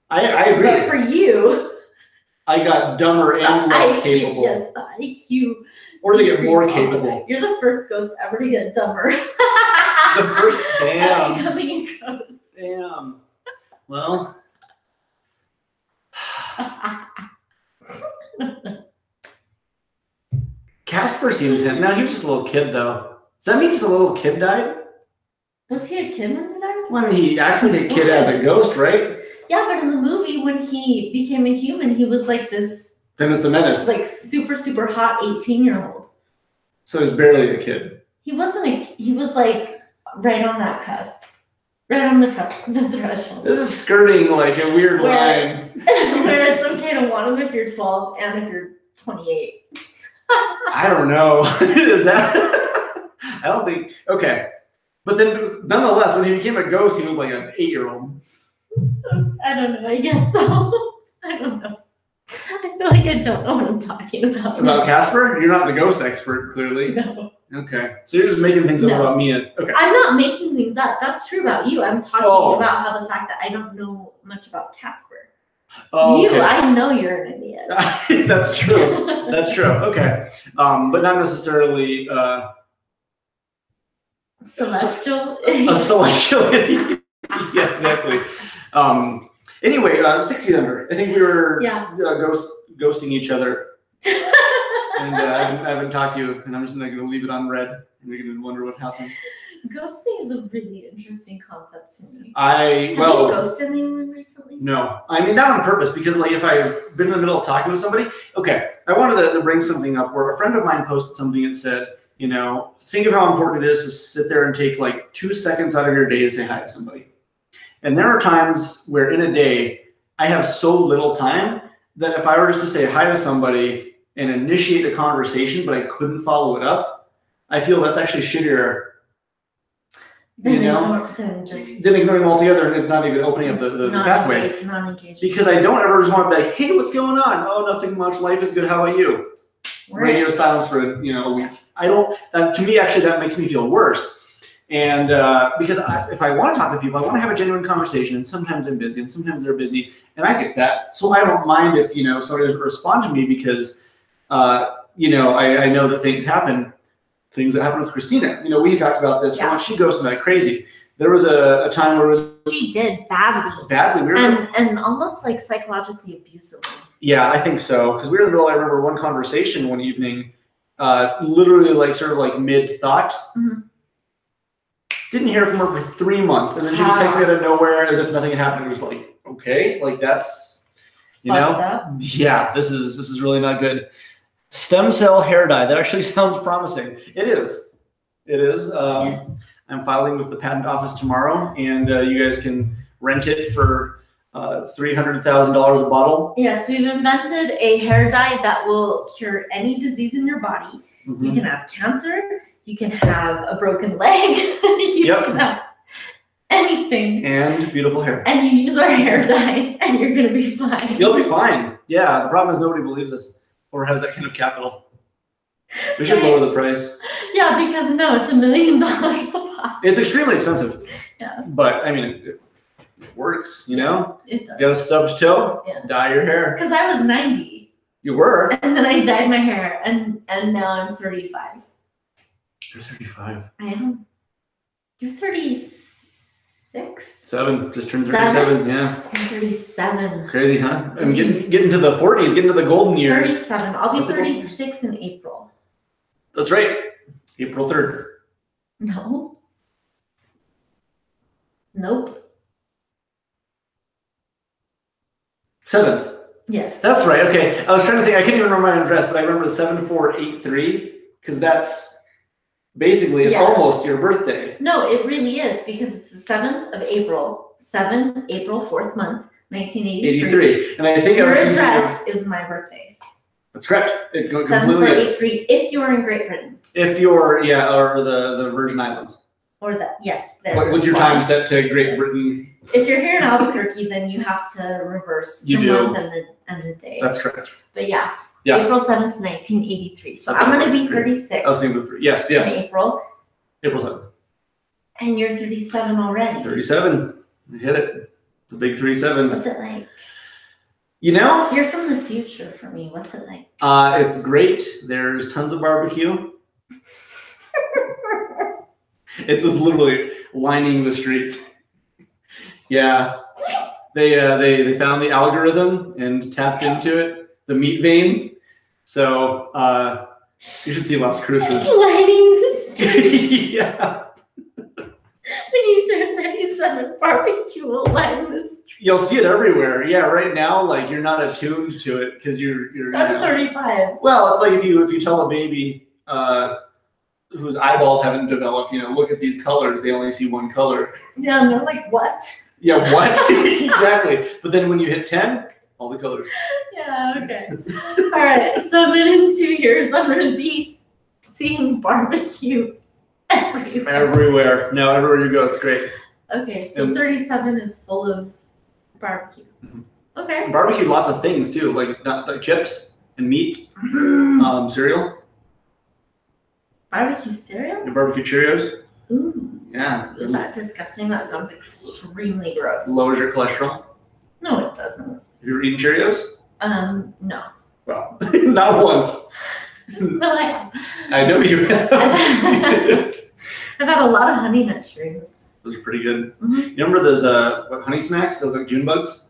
I agree. But for you, I got dumber and less capable. Yes, the IQ. Or they get more capable. You're the first ghost ever to get dumber. The first, damn. Becoming a ghost. Damn. Well. Casper seemed to. No, he was just a little kid, though. Does that mean just a little kid died? Was he a kid when he died? Well, I mean, he actually a kid as a ghost, right? Yeah, but in the movie, when he became a human, he was like this. Dennis the Menace. Like super, super hot 18-year-old. So he was barely a kid. He wasn't he was like right on that cusp. Right on the threshold. This is skirting like a weird line. Where it's okay to want him if you're 12 and if you're 28. I don't know. Is that? I don't think. Okay. But then, nonetheless, when he became a ghost, he was like an 8-year-old. I don't know. I guess so. I don't know. I feel like I don't know what I'm talking about. About Casper? You're not the ghost expert, clearly. No. Okay. So you're just making things up about me. Okay. I'm not making things up. That's true about you. I'm talking about how the fact that I don't know much about Casper. Oh, okay. I know you're an idiot. That's true. That's true. Okay. But not necessarily celestial. A celestial idiot. Yeah, exactly. Anyway, 6 feet under. I think we were ghosting each other. And I haven't talked to you, and I'm just going to leave it on red, and you're going to wonder what happened. Ghosting is a really interesting concept to me. Have you ghosted anyone recently? No. I mean, not on purpose, because like if I've been in the middle of talking with somebody, okay, I wanted to bring something up where a friend of mine posted something and said, you know, think of how important it is to sit there and take like 2 seconds out of your day to say hi to somebody. And there are times where in a day, I have so little time that if I were just to say hi to somebody and initiate a conversation, but I couldn't follow it up, I feel that's actually shittier. Then ignoring them altogether and not even opening up the pathway. Non-engaged. Because I don't ever just want to be like, hey, what's going on? Oh, nothing much. Life is good. How about you? Radio silence for a week. I don't. To me, actually, that makes me feel worse. And because if I want to talk to people, I want to have a genuine conversation. And sometimes I'm busy, and sometimes they're busy, and I get that. So I don't mind if somebody doesn't respond to me because I know that things happen. Things that happened with Christina. We talked about this. Yeah. Once she ghosted like crazy. There was a time where she did badly. Badly. And almost like psychologically abusively. Yeah, I think so. Because we were in the middle. I remember one conversation one evening, literally like sort of like mid thought. Mm-hmm. Didn't hear from her for 3 months, and then she just texted me out of nowhere as if nothing had happened. It was like, okay, like that's up. Yeah, this is really not good. Stem cell hair dye. That actually sounds promising. It is. Yes. I'm filing with the patent office tomorrow, and you guys can rent it for $300,000 a bottle. Yes, we've invented a hair dye that will cure any disease in your body. Mm-hmm. You can have cancer. You can have a broken leg. You can have anything. And beautiful hair. And you use our hair dye, and you're going to be fine. You'll be fine. Yeah, the problem is nobody believes us. Or has that kind of capital. We should lower the price. Yeah, because no, it's $1 million a pop. It's extremely expensive. Yeah. But I mean, it works, It does. Got a stubbed toe, dye your hair. Because I was 90. You were? And then I dyed my hair, and now I'm 35. You're 35. I am. You're 36? 7. Just turned 37. Yeah. I'm 37. Crazy, huh? I'm getting to the 40s, getting to the golden years. 37. I'll be 36 in April. That's right. April 3rd. No. Nope. 7th. Yes. That's right. Okay. I was trying to think. I can't even remember my own address, but I remember 7483 because that's Basically, it's almost your birthday. No, it really is, because it's the 7th of April, 7 April, 4th month, 1983. And I think your address is my birthday. That's correct. It's 7483 if you're in Great Britain. If you're, or the Virgin Islands. Or the, yes. What's your time set to Great Britain? If you're here in Albuquerque, then you have to reverse the month and the day. That's correct. But yeah. April 7th, 1983. So I'm going to be 36. I was thinking 3. Yes. In April 7th. And you're 37 already. 37. I hit it. The big 37. What's it like? You know? You're from the future for me. What's it like? It's great. There's tons of barbecue. It's just literally lining the streets. Yeah. They found the algorithm and tapped into it, the meat vein. So you should see Las Cruces. Lining the streets. Yeah. When you turn 37, barbecue will line the streets. You'll see it everywhere. Yeah, right now, like you're not attuned to it because you're. I'm 35. Well, it's like if you tell a baby whose eyeballs haven't developed, look at these colors. They only see one color. Yeah, and they're like, what? Yeah, what? Exactly. But then when you hit 10, all the colors. Yeah. Okay. All right. So then in 2 years, I'm gonna be seeing barbecue everywhere. Everywhere. No, everywhere you go, it's great. Okay, so 37 is full of barbecue. Mm-hmm. Okay. Barbecue, lots of things too, like chips and meat, cereal. Barbecue cereal? And barbecue Cheerios. Ooh. Yeah. Is that disgusting? That sounds extremely gross. Lowers your cholesterol. No, it doesn't. Have you ever eaten Cheerios? No. Well, not once. No, I have. I know you have. I've had a lot of Honey Nut Cheerios. Those are pretty good. Mm-hmm. You remember those Honey Smacks? They look like June bugs.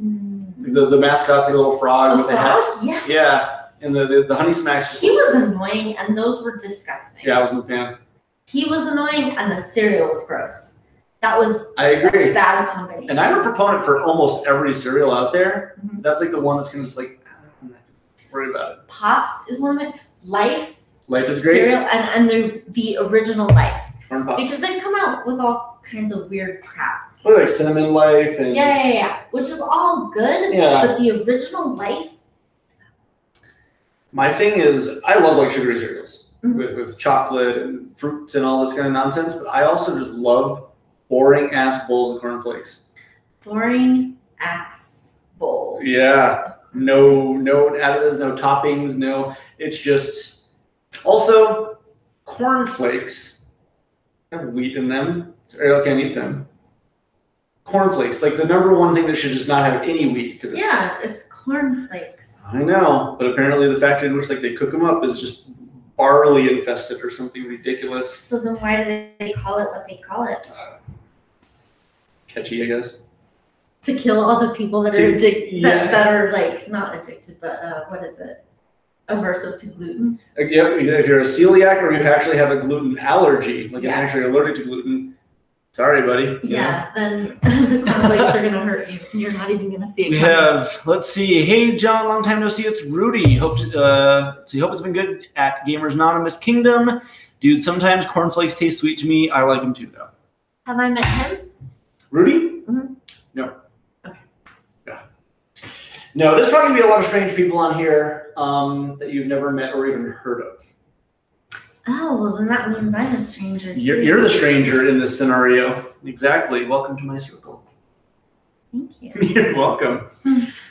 Mm. The mascot's like a little frog with a hat. Yes. Yeah. And the Honey Smacks just. He was annoying, and those were disgusting. Yeah, I wasn't a fan. He was annoying, and the cereal was gross. That was I agree. a bad combination. And I'm a proponent for almost every cereal out there. Mm-hmm. That's like the one that's gonna just like worry about it. Pops is one of my Life. Life is great. Cereal and the original Life. Corn Pops. Because they've come out with all kinds of weird crap. Well, like Cinnamon Life and Yeah. Which is all good. Yeah. But the original Life. My thing is, I love like sugary cereals Mm-hmm. with chocolate and fruits and all this kind of nonsense. But I also just love boring ass bowls of cornflakes. Boring ass bowls. Yeah. No additives, no toppings, no. It's just. Also, cornflakes have wheat in them. Or I can't eat them. Cornflakes, like the number one thing that should just not have any wheat because it's cornflakes. I know, but apparently the factory in which like they cook them up is just barley infested or something ridiculous. So then why do they call it what they call it? Catchy, I guess. To kill all the people that are addicted, that are like not addicted, but what is it? Aversive to gluten. Yep, if you're a celiac or you actually have a gluten allergy, like you're actually allergic to gluten, sorry, buddy. Then the cornflakes are gonna hurt you. You're not even gonna see it. We have, let's see. Hey, John, long time no see. It's Rudy. Hope it's been good at Gamers Anonymous Kingdom. Dude, sometimes cornflakes taste sweet to me. I like them too, though. Have I met him? Rudy? Mm-hmm. No. Okay. Yeah. No, there's probably gonna be a lot of strange people on here that you've never met or even heard of. Oh, well, then that means I'm a stranger too. You're the stranger in this scenario. Exactly. Welcome to my circle. Thank you. You're welcome.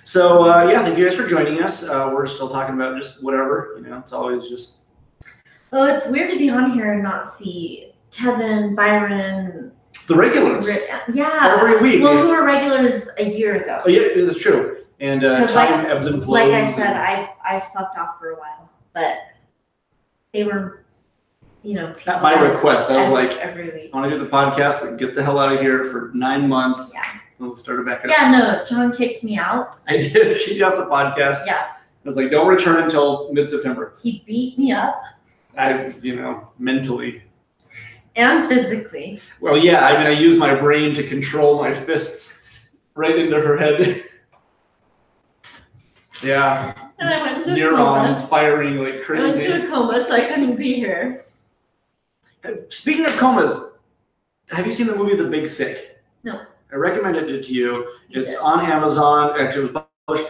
So, thank you guys for joining us. We're still talking about just whatever, it's always just. Oh, it's weird to be on here and not see Kevin, Byron. The regulars. Yeah. Every week. Well, who were regulars a year ago. Oh, yeah, that's true. And time ebbs and flows. Like I said, I fucked off for a while, but they were, at my request, I was like, every week. I want to do the podcast, but get the hell out of here for 9 months. Yeah. And we'll start it back up. Yeah, no, John kicked me out. I did kick you off the podcast. Yeah. I was like, don't return until mid-September. He beat me up. Mentally. And physically. Well, yeah, I use my brain to control my fists right into her head. Yeah. And I went into neurons a coma. firing like crazy. I went into a coma, so I couldn't be here. Speaking of comas, have you seen the movie The Big Sick? No. I recommended it to you. It's on Amazon. Actually, it was published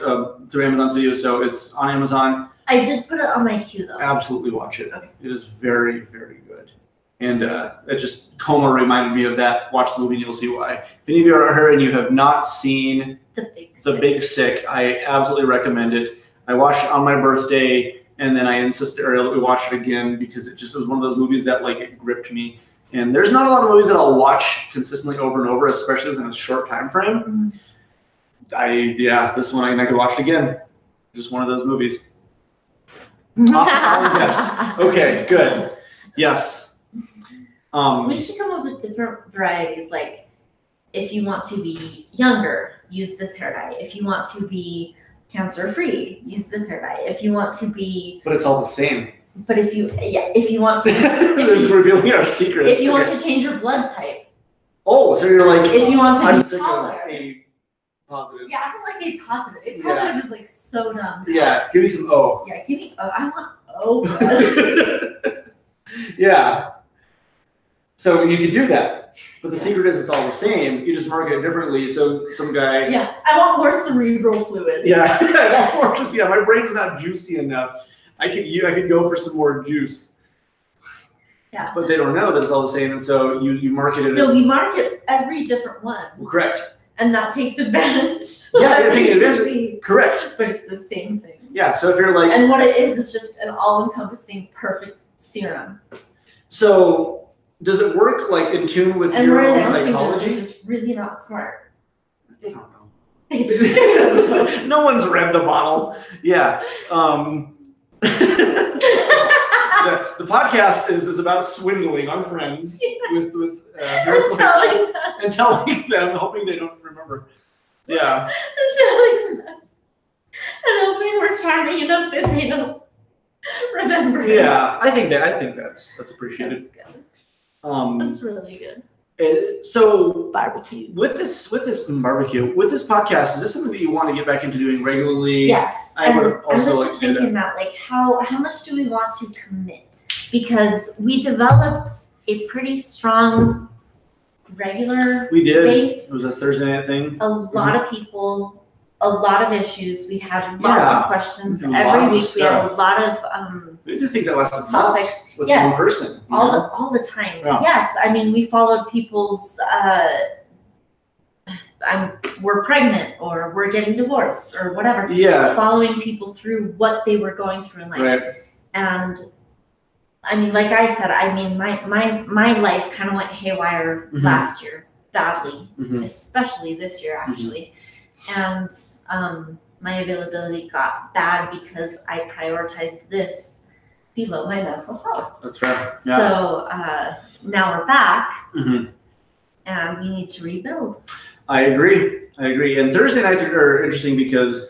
through Amazon Studios, so it's on Amazon. I did put it on my queue, though. Absolutely watch it. Okay. It is very, very good. And it just, coma reminded me of that. Watch the movie and you'll see why. If any of you are here and you have not seen The Big Sick, I absolutely recommend it. I watched it on my birthday, and then I insisted Ariel that we watch it again because it just was one of those movies that like it gripped me. And there's not a lot of movies that I'll watch consistently over and over, especially within a short time frame. This one I could watch it again. Just one of those movies. Awesome. Yes. Okay, good. Yes. We should come up with different varieties. Like, if you want to be younger, use this hair dye. If you want to be cancer-free, use this hair dye. If you want to be... But it's all the same. But if you want to... revealing our secrets. If you want to change your blood type. Oh, so you're like... If you want to be taller. A positive. Yeah, I don't like A positive. A positive is like so dumb. Yeah, give me some O. Yeah, give me O. I want O. Yeah. So you can do that. But the secret is it's all the same. You just market it differently. So some guy... Yeah, I want more cerebral fluid. Yeah, I want more just, my brain's not juicy enough. I could go for some more juice. Yeah. But they don't know that it's all the same, and so you market it. No, we market every different one. Well, correct. And that takes advantage. Yeah, I think it is. Correct. But it's the same thing. Yeah, so if you're like... And what it is just an all-encompassing perfect serum. So does it work like in tune with your own psychology? Which is really not smart. They don't know. They do. No one's read the bottle. Yeah. The podcast is about swindling our friends with and telling them, hoping they don't remember. Yeah. And telling them, and hoping we're charming enough that they don't remember. Yeah, I think that's appreciated. That's good. That's really good. So barbecue. With this podcast, is this something that you want to get back into doing regularly? Yes. I was just thinking that, like, how much do we want to commit? Because we developed a pretty strong regular base. It was a Thursday night thing. A lot of people, a lot of issues. We had lots of questions every week. We had a lot of we do things that lasted months with one person. All the time. Yeah. Yes, I mean, we followed people's. We're pregnant, or we're getting divorced, or whatever. Yeah. Following people through what they were going through in life. Right. And I mean, like I said, I mean, my life kind of went haywire last year, badly, especially this year, actually. And my availability got bad because I prioritized this below my mental health. That's right. Yeah. So now we're back, and we need to rebuild. I agree. And Thursday nights are interesting because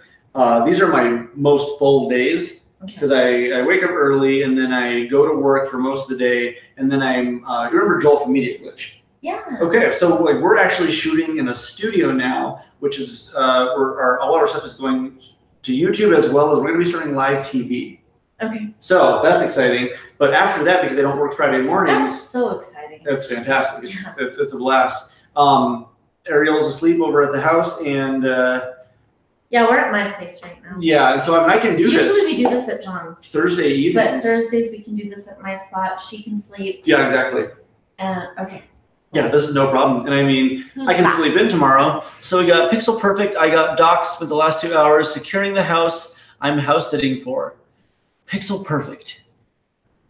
these are my most full days. Because I wake up early, and then I go to work for most of the day, and then I'm you remember Joel from Media Glitch? Yeah. Okay, so like we're actually shooting in a studio now, which is all of our stuff is going to YouTube, as well as we're going to be starting live TV. Okay. So that's exciting. But after that, because I don't work Friday mornings, that's so exciting. That's fantastic. Yeah. It's a blast. Ariel's asleep over at the house, and yeah, we're at my place right now. Yeah, and so I can do this. Usually we do this at John's. Thursday evenings. But Thursdays we can do this at my spot. She can sleep. Yeah, exactly. Okay. Yeah, this is no problem. And I mean, I can sleep in tomorrow. So we got Pixel Perfect. I got Doc spent the last 2 hours securing the house I'm house sitting for. Pixel Perfect.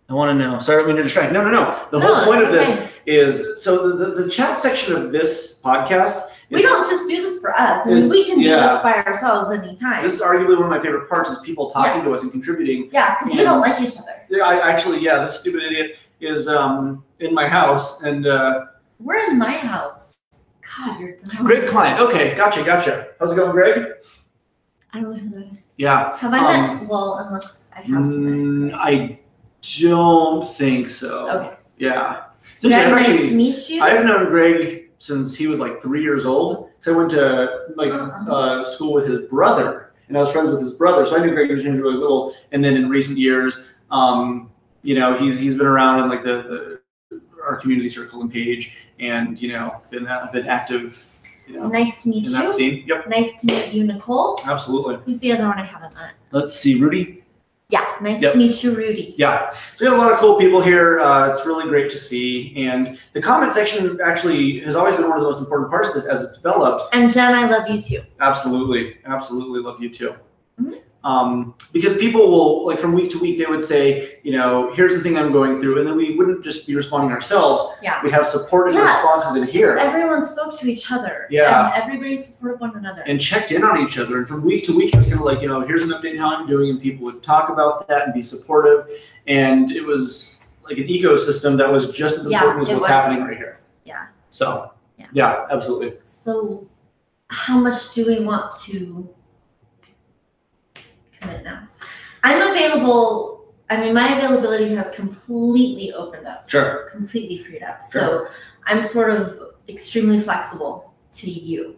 I want to know. Sorry, I don't mean to distract. No. The whole point of this is, so the chat section of this podcast. We don't just do this for us. I mean, we can do this by ourselves anytime. This is arguably one of my favorite parts, is people talking to us and contributing. Yeah, because we don't like each other. Yeah, this stupid idiot is in my house, and we're in my house. God, you're dumb. Greg Klein. Okay, gotcha. How's it going, Greg? I don't know who that is. Yeah. Have I met? Well, unless I have. I don't think so. Okay. Yeah. Very nice to meet you. I've known Greg since he was like 3 years old. So I went to school with his brother, and I was friends with his brother. So I knew Greg was really little. And then in recent years, he's been around in like the our community circle and page, and been active. Nice to meet in you. That scene. Yep. Nice to meet you, Nicole. Absolutely. Who's the other one I haven't met? Let's see, Rudy. Yeah, nice to meet you, Rudy. Yeah, so we have a lot of cool people here. It's really great to see, and the comment section actually has always been one of the most important parts of this as it's developed. And Jen, I love you too. Absolutely love you too. Because people will, like, from week to week, they would say, here's the thing I'm going through, and then we wouldn't just be responding ourselves. Yeah. We'd have supported responses in here. Everyone spoke to each other. Yeah. And everybody supported one another. And checked in on each other. And from week to week, it was kind of like, here's an update on how I'm doing, and people would talk about that and be supportive. And it was like an ecosystem that was just as important as what's happening right here. Yeah. So, yeah, absolutely. So, how much do we want to commit now? I'm available. I mean, my availability has completely opened up. Sure. Completely freed up. Sure. So I'm sort of extremely flexible to you.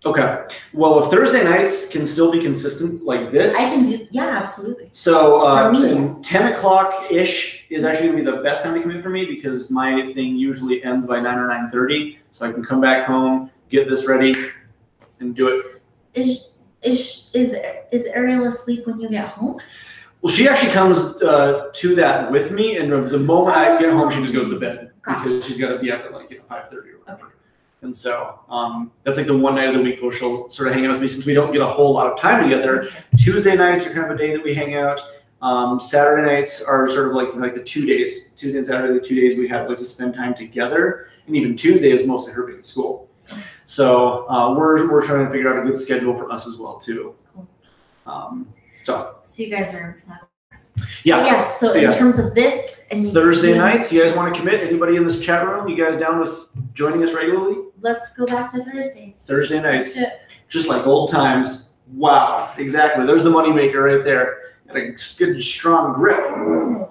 Okay. Well, if Thursday nights can still be consistent like this, I can do. Yeah, absolutely. So For me, 10 o'clock ish is actually going to be the best time to come in for me, because my thing usually ends by 9 or 9:30, so I can come back home, get this ready, and do it. Is Ariel asleep when you get home? Well, she actually comes to that with me, and the moment I get home, she just goes to bed because she's got to be up at 5:30 or whatever. Okay. And so that's like the one night of the week where she'll sort of hang out with me, since we don't get a whole lot of time together. Okay. Tuesday nights are kind of a day that we hang out. Saturday nights are sort of like the 2 days. Tuesday and Saturday, the 2 days we have to spend time together, and even Tuesday is mostly her being at school. So we're trying to figure out a good schedule for us as well too. Cool. So you guys are in flex. Yeah. Yes. So in terms of this and Thursday nights, you guys want to commit? Anybody in this chat room? You guys down with joining us regularly? Let's go back to Thursdays. Thursday nights, just like old times. Wow, exactly. There's the moneymaker right there. Got a good strong grip.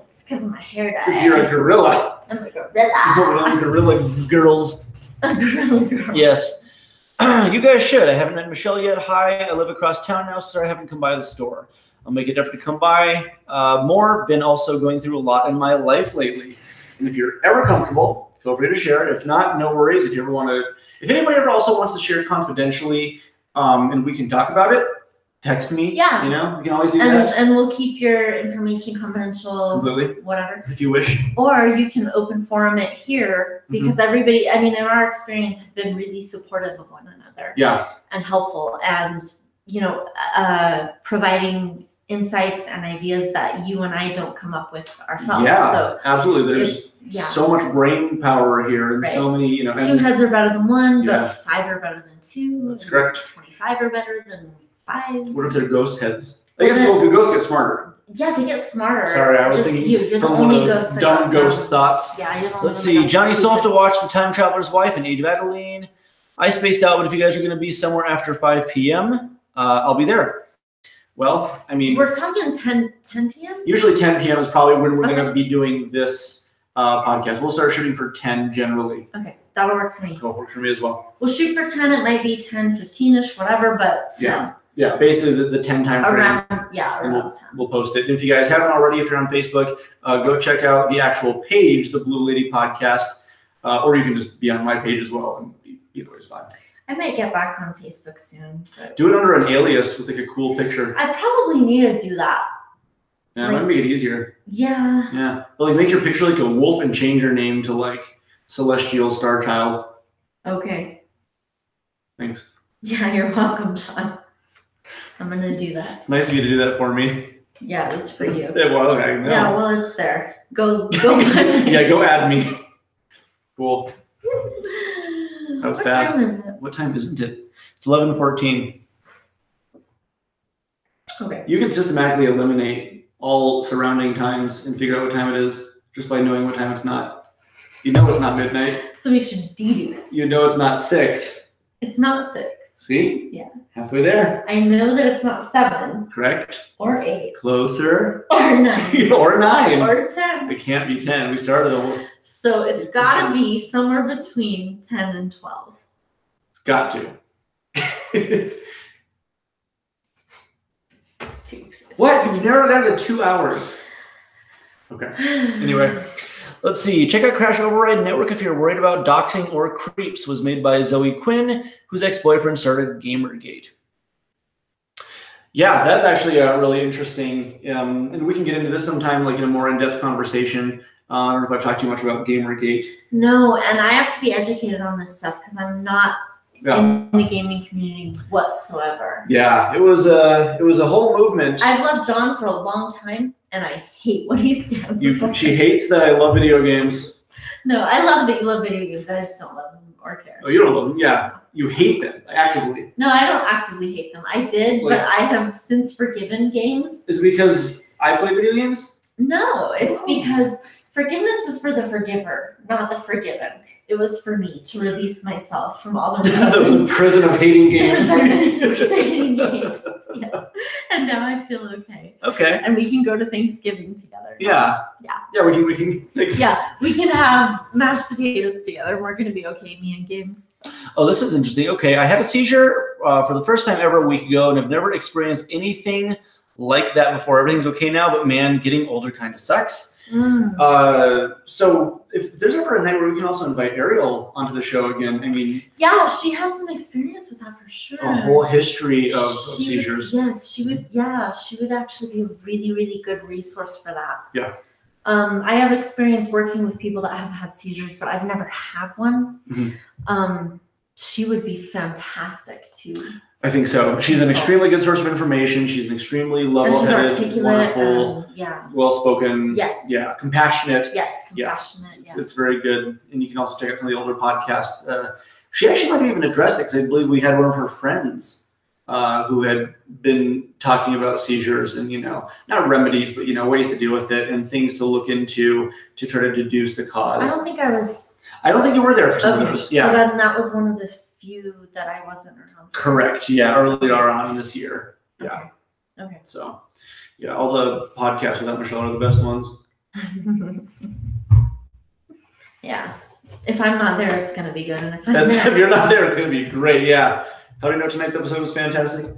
It's because of my hair dye. Because you're a gorilla. I'm a gorilla. Gorilla girls. A gorilla girl. Yes. You guys should. I haven't met Michelle yet. Hi, I live across town now. Sorry I haven't come by the store. I'll make an effort to come by more. Been also going through a lot in my life lately. And if you're ever comfortable, feel free to share it. If not, no worries. If you ever want to, if anybody ever also wants to share confidentially, and we can talk about it, text me. Yeah. We can always do that. And we'll keep your information confidential. Completely. Whatever. If you wish. Or you can open forum it here, because everybody, I mean, in our experience, have been really supportive of one another. Yeah. And helpful, and providing insights and ideas that you and I don't come up with ourselves. Yeah, so absolutely. There's so much brain power here, and so many, two heads are better than one, Yeah. but 5 are better than 2. That's correct. 25 are better than 5. What if they're ghost heads? I guess the ghosts get smarter. Yeah, they get smarter. Sorry, I was thinking you're from the one only of those ghost dumb ghost thoughts. Yeah, you're the only Let's one see. that Johnny still have to stupid. watch The Time Traveler's Wife and Age of Adeline. I spaced out, but if you guys are going to be somewhere after 5 p.m., I'll be there. Well, I mean, we're talking 10 p.m. Usually 10 p.m. is probably when we're going to be doing this podcast. We'll start shooting for 10 generally. Okay, that'll work for me. Cool, works for me as well. We'll shoot for 10. It might be 10:15ish, whatever, but 10. Yeah, basically the 10 time frame. Around 10. We'll post it. And if you guys haven't already, if you're on Facebook, go check out the actual page, the Blue Lady Podcast, or you can just be on my page as well, and either way is fine. I might get back on Facebook soon. But do it under an alias with like a cool picture. I probably need to do that. Yeah, it might make it easier. Yeah. Yeah, but like make your picture like a wolf and change your name to like Celestial Starchild. Okay. Thanks. Yeah, you're welcome, John. I'm gonna do that. It's nice of you to do that for me. Yeah, it was for you. Yeah, well, okay, no. Yeah, well, it's there. Go find it. Yeah, go add me. Cool. That was What fast. time is it? What time isn't it? It's 11:14. Okay. You can systematically eliminate all surrounding times and figure out what time it is just by knowing what time it's not. You know it's not midnight. So we should deduce. You know it's not 6. It's not 6. See? Yeah. Halfway there. I know that it's not 7. Correct. Or 8. Closer. Or 9. Or 9. Or 10. It can't be 10. We started almost. So it's got to be somewhere between 10 and 12. It's got to. What? You've narrowed down to 2 hours. Okay. Anyway. Let's see. Check out Crash Override Network if you're worried about doxing or creeps. Was made by Zoe Quinn, whose ex-boyfriend started Gamergate. Yeah, that's actually really interesting. And we can get into this sometime, like in a more in-depth conversation. I don't know if I've talked too much about Gamergate. No, and I have to be educated on this stuff because I'm not in the gaming community whatsoever. Yeah, it was a whole movement. I've loved John for a long time, and I hate what he stands for. She hates that I love video games. No, I love that you love video games. I just don't love them or care. Oh, you don't love them? Yeah. You hate them actively. No, I don't actively hate them. I did, but I have since forgiven games. Is it because I play video games? No, it's because forgiveness is for the forgiver, not the forgiven. It was for me to release myself from all the prison of hating games. hating games. Yes. And now I feel okay. Okay. And we can go to Thanksgiving together. Yeah. Yeah. Yeah, we can. Yeah, we can have mashed potatoes together. We're gonna be okay, me and games. Oh, this is interesting. Okay, I had a seizure for the first time ever a week ago, and I've never experienced anything like that before. Everything's okay now, but man, getting older kind of sucks. So if there's ever a night where we can also invite Ariel onto the show again, I mean, yeah, she has some experience with that for sure. A whole history of seizures. She would. Yeah, she would actually be a really, really good resource for that. Yeah. I have experience working with people that have had seizures, but I've never had one. Mm-hmm. She would be fantastic too. I think so. She's an extremely good source of information. She's an extremely level-headed, wonderful, well-spoken. Yes. Yeah, compassionate. Yes, compassionate. Yeah. Yes. It's very good. And you can also check out some of the older podcasts. She actually might have even addressed it because I believe we had one of her friends who had been talking about seizures and, not remedies, but, ways to deal with it and things to look into to try to deduce the cause. I don't think I was. I don't think you were there for some of those. Yeah. So then that was one of the few that I wasn't around. Correct. Yeah. Earlier on this year. Yeah. Okay. So, yeah, all the podcasts without Michelle are the best ones. Yeah. If I'm not there, it's going to be good. And if if you're not there, it's going to be great. Yeah. How do you know tonight's episode was fantastic?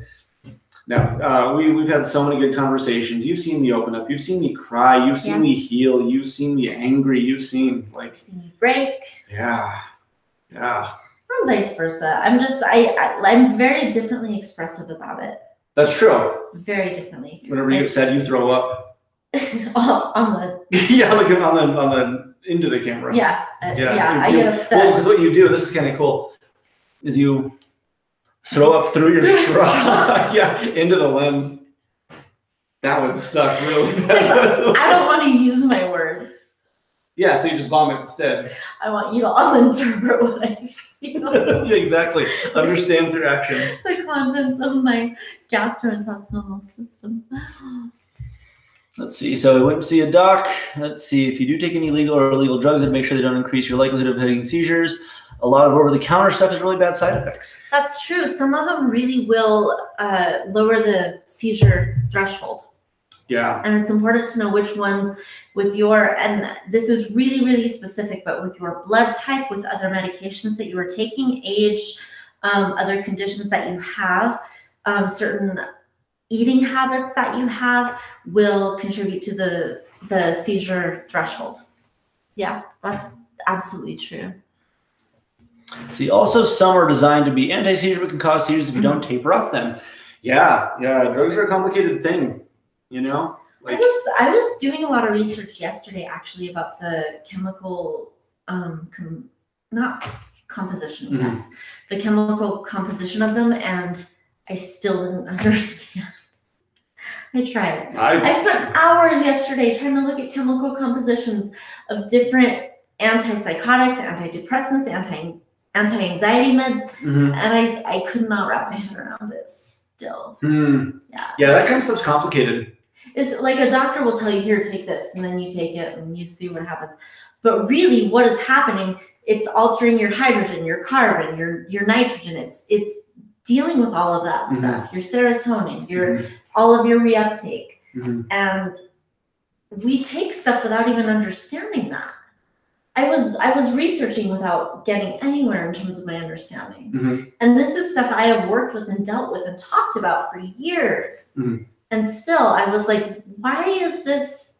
No, we've had so many good conversations. You've seen me open up. You've seen me cry. You've seen me heal. You've seen me angry. You've seen seen me break. Yeah. Yeah. And vice versa. I'm very differently expressive about it. That's true. Very differently. Whenever you get sad, you throw up. on the. Yeah, like on the into the camera. Yeah. I get upset. Well, because what you do, this is kind of cool, is you throw up through your straw. Yeah, into the lens. That would suck really bad. I don't want to use my words. Yeah, so you just vomit instead. I want you to all interpret what I feel. Yeah, exactly. Understand through action. The contents of my gastrointestinal system. Let's see. So I went to see a doc. Let's see. If you do take any legal or illegal drugs, then make sure they don't increase your likelihood of having seizures. A lot of over-the-counter stuff has really bad side effects. That's true. Some of them really will lower the seizure threshold. Yeah. And it's important to know which ones with your, and this is really, really specific, but with your blood type, with other medications that you are taking, age, other conditions that you have, certain eating habits that you have will contribute to the seizure threshold. Yeah, that's absolutely true. See, also some are designed to be anti-seizure, but can cause seizures if you don't taper off them. Yeah, drugs are a complicated thing, Like, I was doing a lot of research yesterday, actually, about the chemical, not composition, yes, the chemical composition of them, and I still didn't understand. I tried. I spent hours yesterday trying to look at chemical compositions of different antipsychotics, antidepressants, anti-anxiety meds, and I could not wrap my head around it still. Yeah, that kind of stuff's complicated. It's like a doctor will tell you, here, take this, and then you take it and you see what happens. But really what is happening, it's altering your hydrogen, your carbon, your nitrogen. It's dealing with all of that stuff, your serotonin, your all of your reuptake. And we take stuff without even understanding that. I was researching without getting anywhere in terms of my understanding. And this is stuff I have worked with and dealt with and talked about for years. And still, I was like, why is this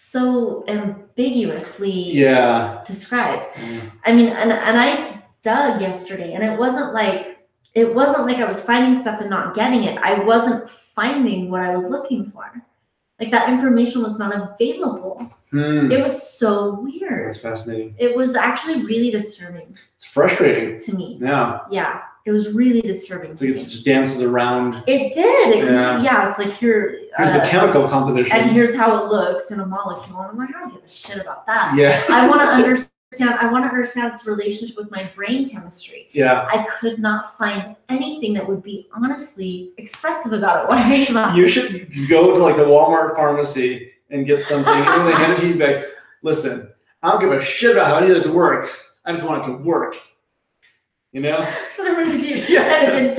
so ambiguously described. I mean, and I dug yesterday, and it wasn't like I was finding stuff and not getting it. I wasn't finding what I was looking for. Like that information was not available. It was so weird. That's fascinating. It was actually really disturbing. It's frustrating to me. Yeah. Yeah. It was really disturbing. It's like it just dances around. It did. It's like here's the chemical composition. And here's how it looks in a molecule. And I'm like, I don't give a shit about that. Yeah. I want to understand its relationship with my brain chemistry. Yeah. I could not find anything that would be honestly expressive about it. What are you about? You should just go to like the Walmart pharmacy and get something and they hand it to you and be like, listen, I don't give a shit about how any of this works. I just want it to work. You know? That's what I'm gonna do. Yes. And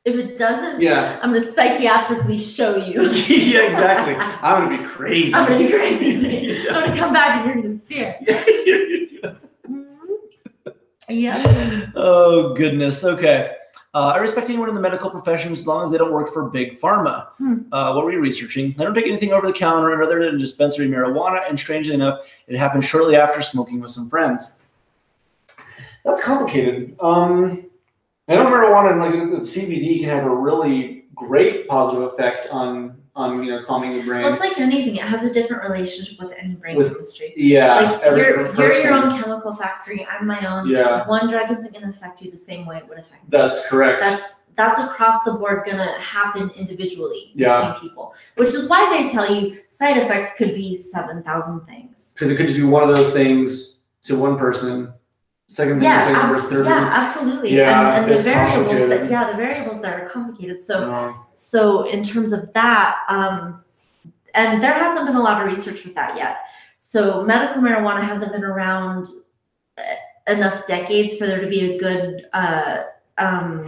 if it doesn't, I'm gonna psychiatrically show you. Yeah, exactly. I'm gonna be crazy. I'm gonna come back and you're gonna see it. Yeah. Oh goodness. Okay. I respect anyone in the medical profession as long as they don't work for big pharma. What were you researching? I don't take anything over the counter other than dispensary marijuana, and strangely enough, it happened shortly after smoking with some friends. That's complicated. I know marijuana and like CBD can have a really great positive effect on calming the brain. Well, it's like anything; it has a different relationship with any brain chemistry. Yeah, like you're your own chemical factory. I'm my own. Yeah. One drug isn't going to affect you the same way it would affect you. That's correct. That's across the board going to happen individually between people, which is why they tell you side effects could be 7,000 things. Because it could just be one of those things to one person. Second thing, second person, third thing. Yeah, absolutely. Yeah, and the variables that are complicated. So in terms of that, and there hasn't been a lot of research with that yet. So medical marijuana hasn't been around enough decades for there to be a good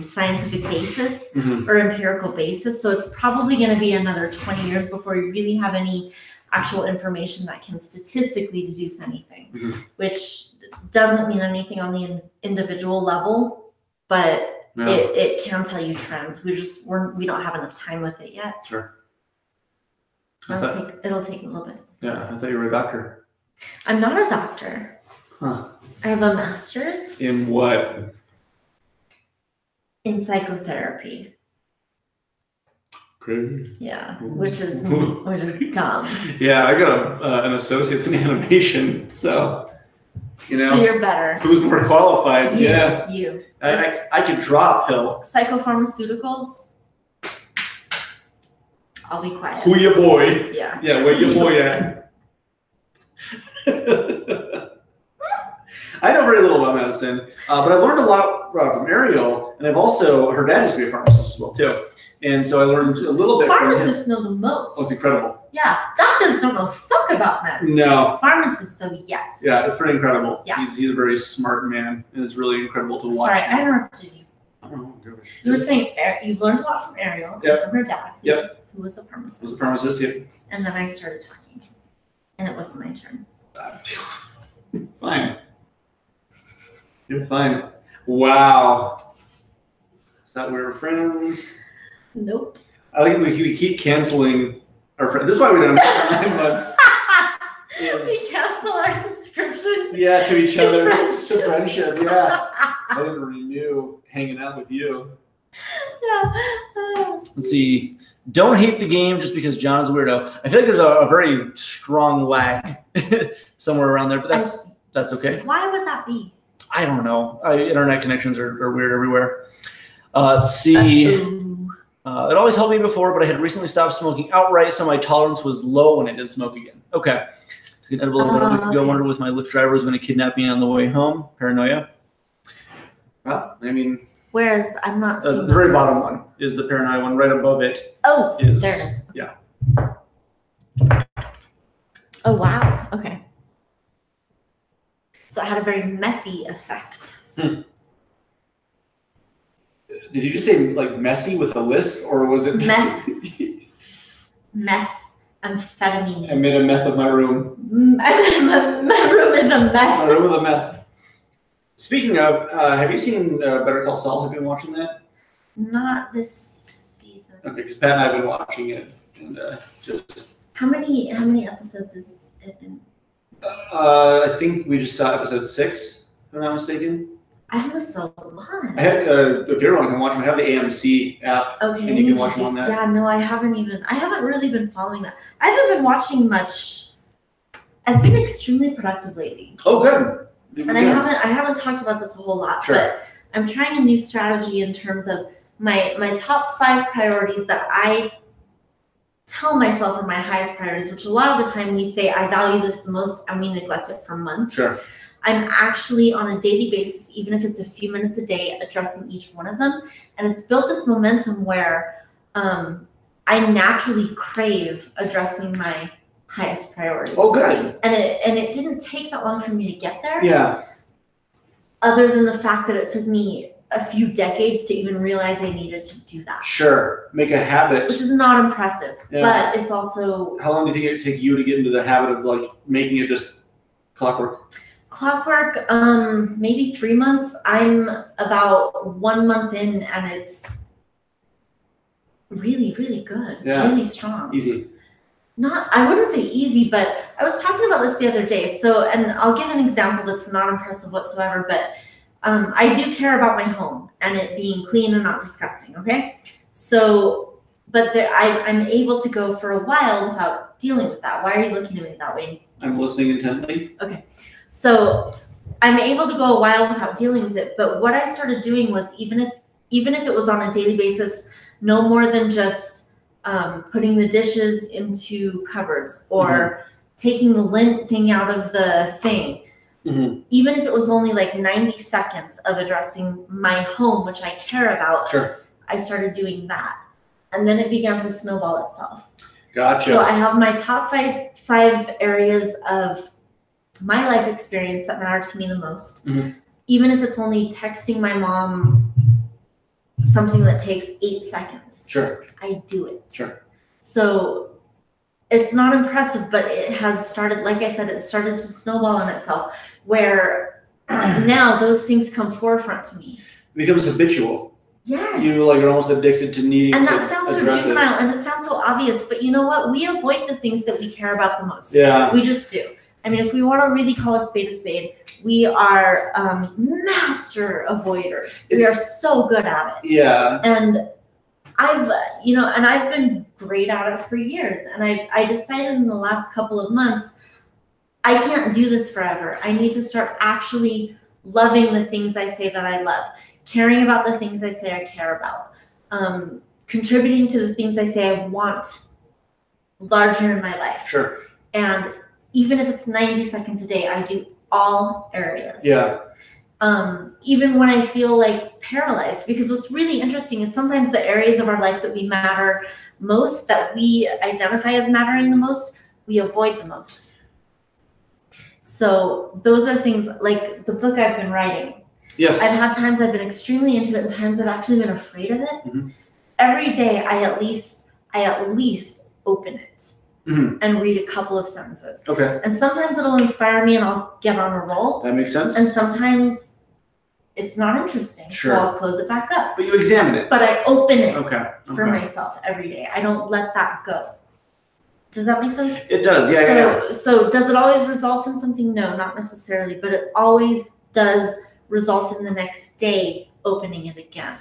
scientific basis or empirical basis. So it's probably going to be another 20 years before you really have any actual information that can statistically deduce anything, which doesn't mean anything on the individual level, but it can tell you trends. We don't have enough time with it yet. Sure. It'll take a little bit. Yeah, I thought you were a doctor. I'm not a doctor. Huh. I have a master's. In what? In psychotherapy. Crazy. Yeah, which is dumb. Yeah, I got an associate's in animation, so. So you're better. Who's more qualified? You. I could draw a pill. Psychopharmaceuticals. I'll be quiet. Who your boy? Yeah. Yeah, where your boy at? I know very little about medicine, but I've learned a lot from Ariel, and I've also, her dad used to be a pharmacist as well too. And so I learned a little bit Pharmacists know the most. Oh, it's incredible. Yeah, doctors don't know fuck about medicine. No. Pharmacists, though, yes. Yeah, it's pretty incredible. Yeah. He's a very smart man, and it's really incredible to watch. Sorry, I interrupted you. I don't know, give a shit. You were saying you've learned a lot from Ariel, and from her dad, who was a pharmacist. He was a pharmacist, yeah. And then I started talking, and it wasn't my turn. Fine. You're fine. Wow. Thought we were friends. Nope. I think we keep canceling our friends. This is why we don't have 9 months. We cancel our subscription. Yeah, to each other. Friendship. To friendship, yeah. I didn't renew hanging out with you. Yeah. Let's see. Don't hate the game just because John is a weirdo. I feel like there's a very strong lag somewhere around there, but that's okay. Why would that be? I don't know. Internet connections are weird everywhere. Let's see. It always helped me before, but I had recently stopped smoking outright, so my tolerance was low when I did smoke again. Okay. Took an edible about a week ago. Wondered if my Lyft driver was going to kidnap me on the way home. Paranoia. Well, I mean. Whereas I'm not seeing the very bottom one is the paranoia one. Right above it. Oh, there it is. Yeah. Oh, wow. Okay. So it had a very methy effect. Did you just say like messy with a lisp, or was it methamphetamine? I made a meth of my room. My room is a meth. My room is a meth. Speaking of, have you seen Better Call Saul? Have you been watching that? Not this season. Okay, because Pat and I have been watching it, and just How many episodes is it in? I think we just saw episode 6, if I'm not mistaken. I've missed a lot. I have, if everyone can watch them, I have the AMC app. Okay, and you can watch them on that. Yeah, no, I haven't really been following that. I haven't been watching much. I've been extremely productive lately. Oh, good. And I haven't talked about this a whole lot, sure. But I'm trying a new strategy in terms of my top 5 priorities that I tell myself are my highest priorities, which a lot of the time we say I value this the most and we neglect it for months. Sure. I'm actually on a daily basis, even if it's a few minutes a day, addressing each one of them. And it's built this momentum where I naturally crave addressing my highest priorities. Oh, good. And it didn't take that long for me to get there. Yeah. Other than the fact that it took me a few decades to even realize I needed to do that. Sure. Make a habit. Which is not impressive, yeah. But it's also... How long do you think it would take you to get into the habit of like making it just clockwork? Clockwork, maybe 3 months. I'm about 1 month in and it's really, really good. Yeah. Really strong. Easy. I wouldn't say easy, but I was talking about this the other day. So, and I'll give an example that's not impressive whatsoever, but I do care about my home and it being clean and not disgusting, okay? So, but I'm able to go for a while without dealing with that. Why are you looking at me that way? I'm listening intently. Okay. So I'm able to go a while without dealing with it. But what I started doing was even if it was on a daily basis, no more than just putting the dishes into cupboards or taking the lint thing out of the thing. Mm-hmm. Even if it was only like 90 seconds of addressing my home, which I care about, sure. I started doing that. And then it began to snowball itself. Gotcha. So I have my top five areas of my life experience that matter to me the most. Mm-hmm. Even if it's only texting my mom something that takes 8 seconds. Sure. I do it. Sure. So it's not impressive, but it has started, like I said, it started to snowball on itself where now those things come forefront to me. It becomes habitual. Yes. You like are almost addicted to needing and to that sounds so juvenile and it sounds so obvious, but you know what? We avoid the things that we care about the most. Yeah. We just do. I mean, if we want to really call a spade, we are master avoiders. We are so good at it. Yeah. And I've been great at it for years. And I decided in the last couple of months, I can't do this forever. I need to start actually loving the things I say that I love, caring about the things I say I care about, contributing to the things I say I want larger in my life. Sure. And even if it's 90 seconds a day, I do all areas. Yeah. Even when I feel like paralyzed, because what's really interesting is sometimes the areas of our life that we matter most, that we identify as mattering the most, we avoid the most. So those are things like the book I've been writing. Yes. I've had times I've been extremely into it and times I've actually been afraid of it. Mm-hmm. Every day I at least open it. Mm-hmm. And read a couple of sentences. Okay. And sometimes it'll inspire me and I'll get on a roll. That makes sense. And sometimes it's not interesting. Sure. So I'll close it back up. But you examine it. But I open it for myself every day. I don't let that go. Does that make sense? It does, yeah. So does it always result in something? No, not necessarily. But it always does result in the next day opening it again.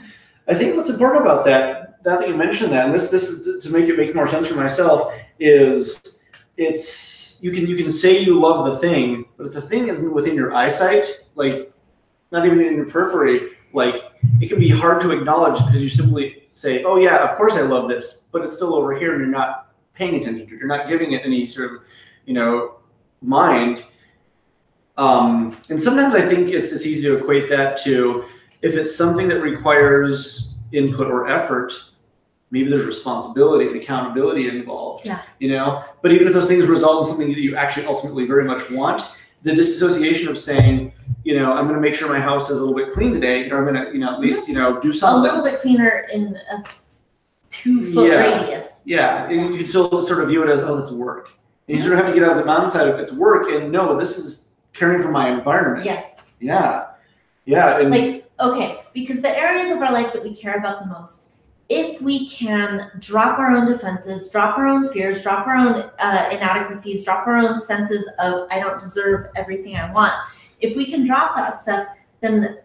I think what's important about that, now that you mentioned that, and this is to make it make more sense for myself, is you can say you love the thing, but if the thing isn't within your eyesight, like not even in your periphery, like it can be hard to acknowledge because you simply say, oh yeah, of course I love this, but it's still over here and you're not paying attention to it. You're not giving it any sort of, mind. And sometimes I think it's easy to equate that to if it's something that requires input or effort, maybe there's responsibility and accountability involved. Yeah. But even if those things result in something that you actually ultimately very much want, the disassociation of saying, I'm going to make sure my house is a little bit clean today, or I'm going to, at least, do something. A little bit cleaner in a 2-foot radius. Yeah. And you can still sort of view it as, oh, that's work. And you sort of have to get out of the mindset of it's work and no, this is caring for my environment. Yes. Yeah. Yeah. And okay, because the areas of our life that we care about the most, if we can drop our own defenses, drop our own fears, drop our own inadequacies, drop our own senses of I don't deserve everything I want, if we can drop that stuff, then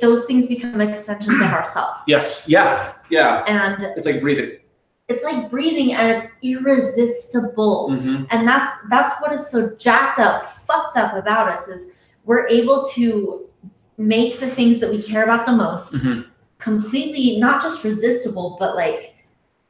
those things become extensions of ourselves. Yes. Yeah. Yeah. And it's like breathing. It's like breathing, and it's irresistible. And that's what is so jacked up, fucked up about us is we're able to make the things that we care about the most completely not just resistible, but like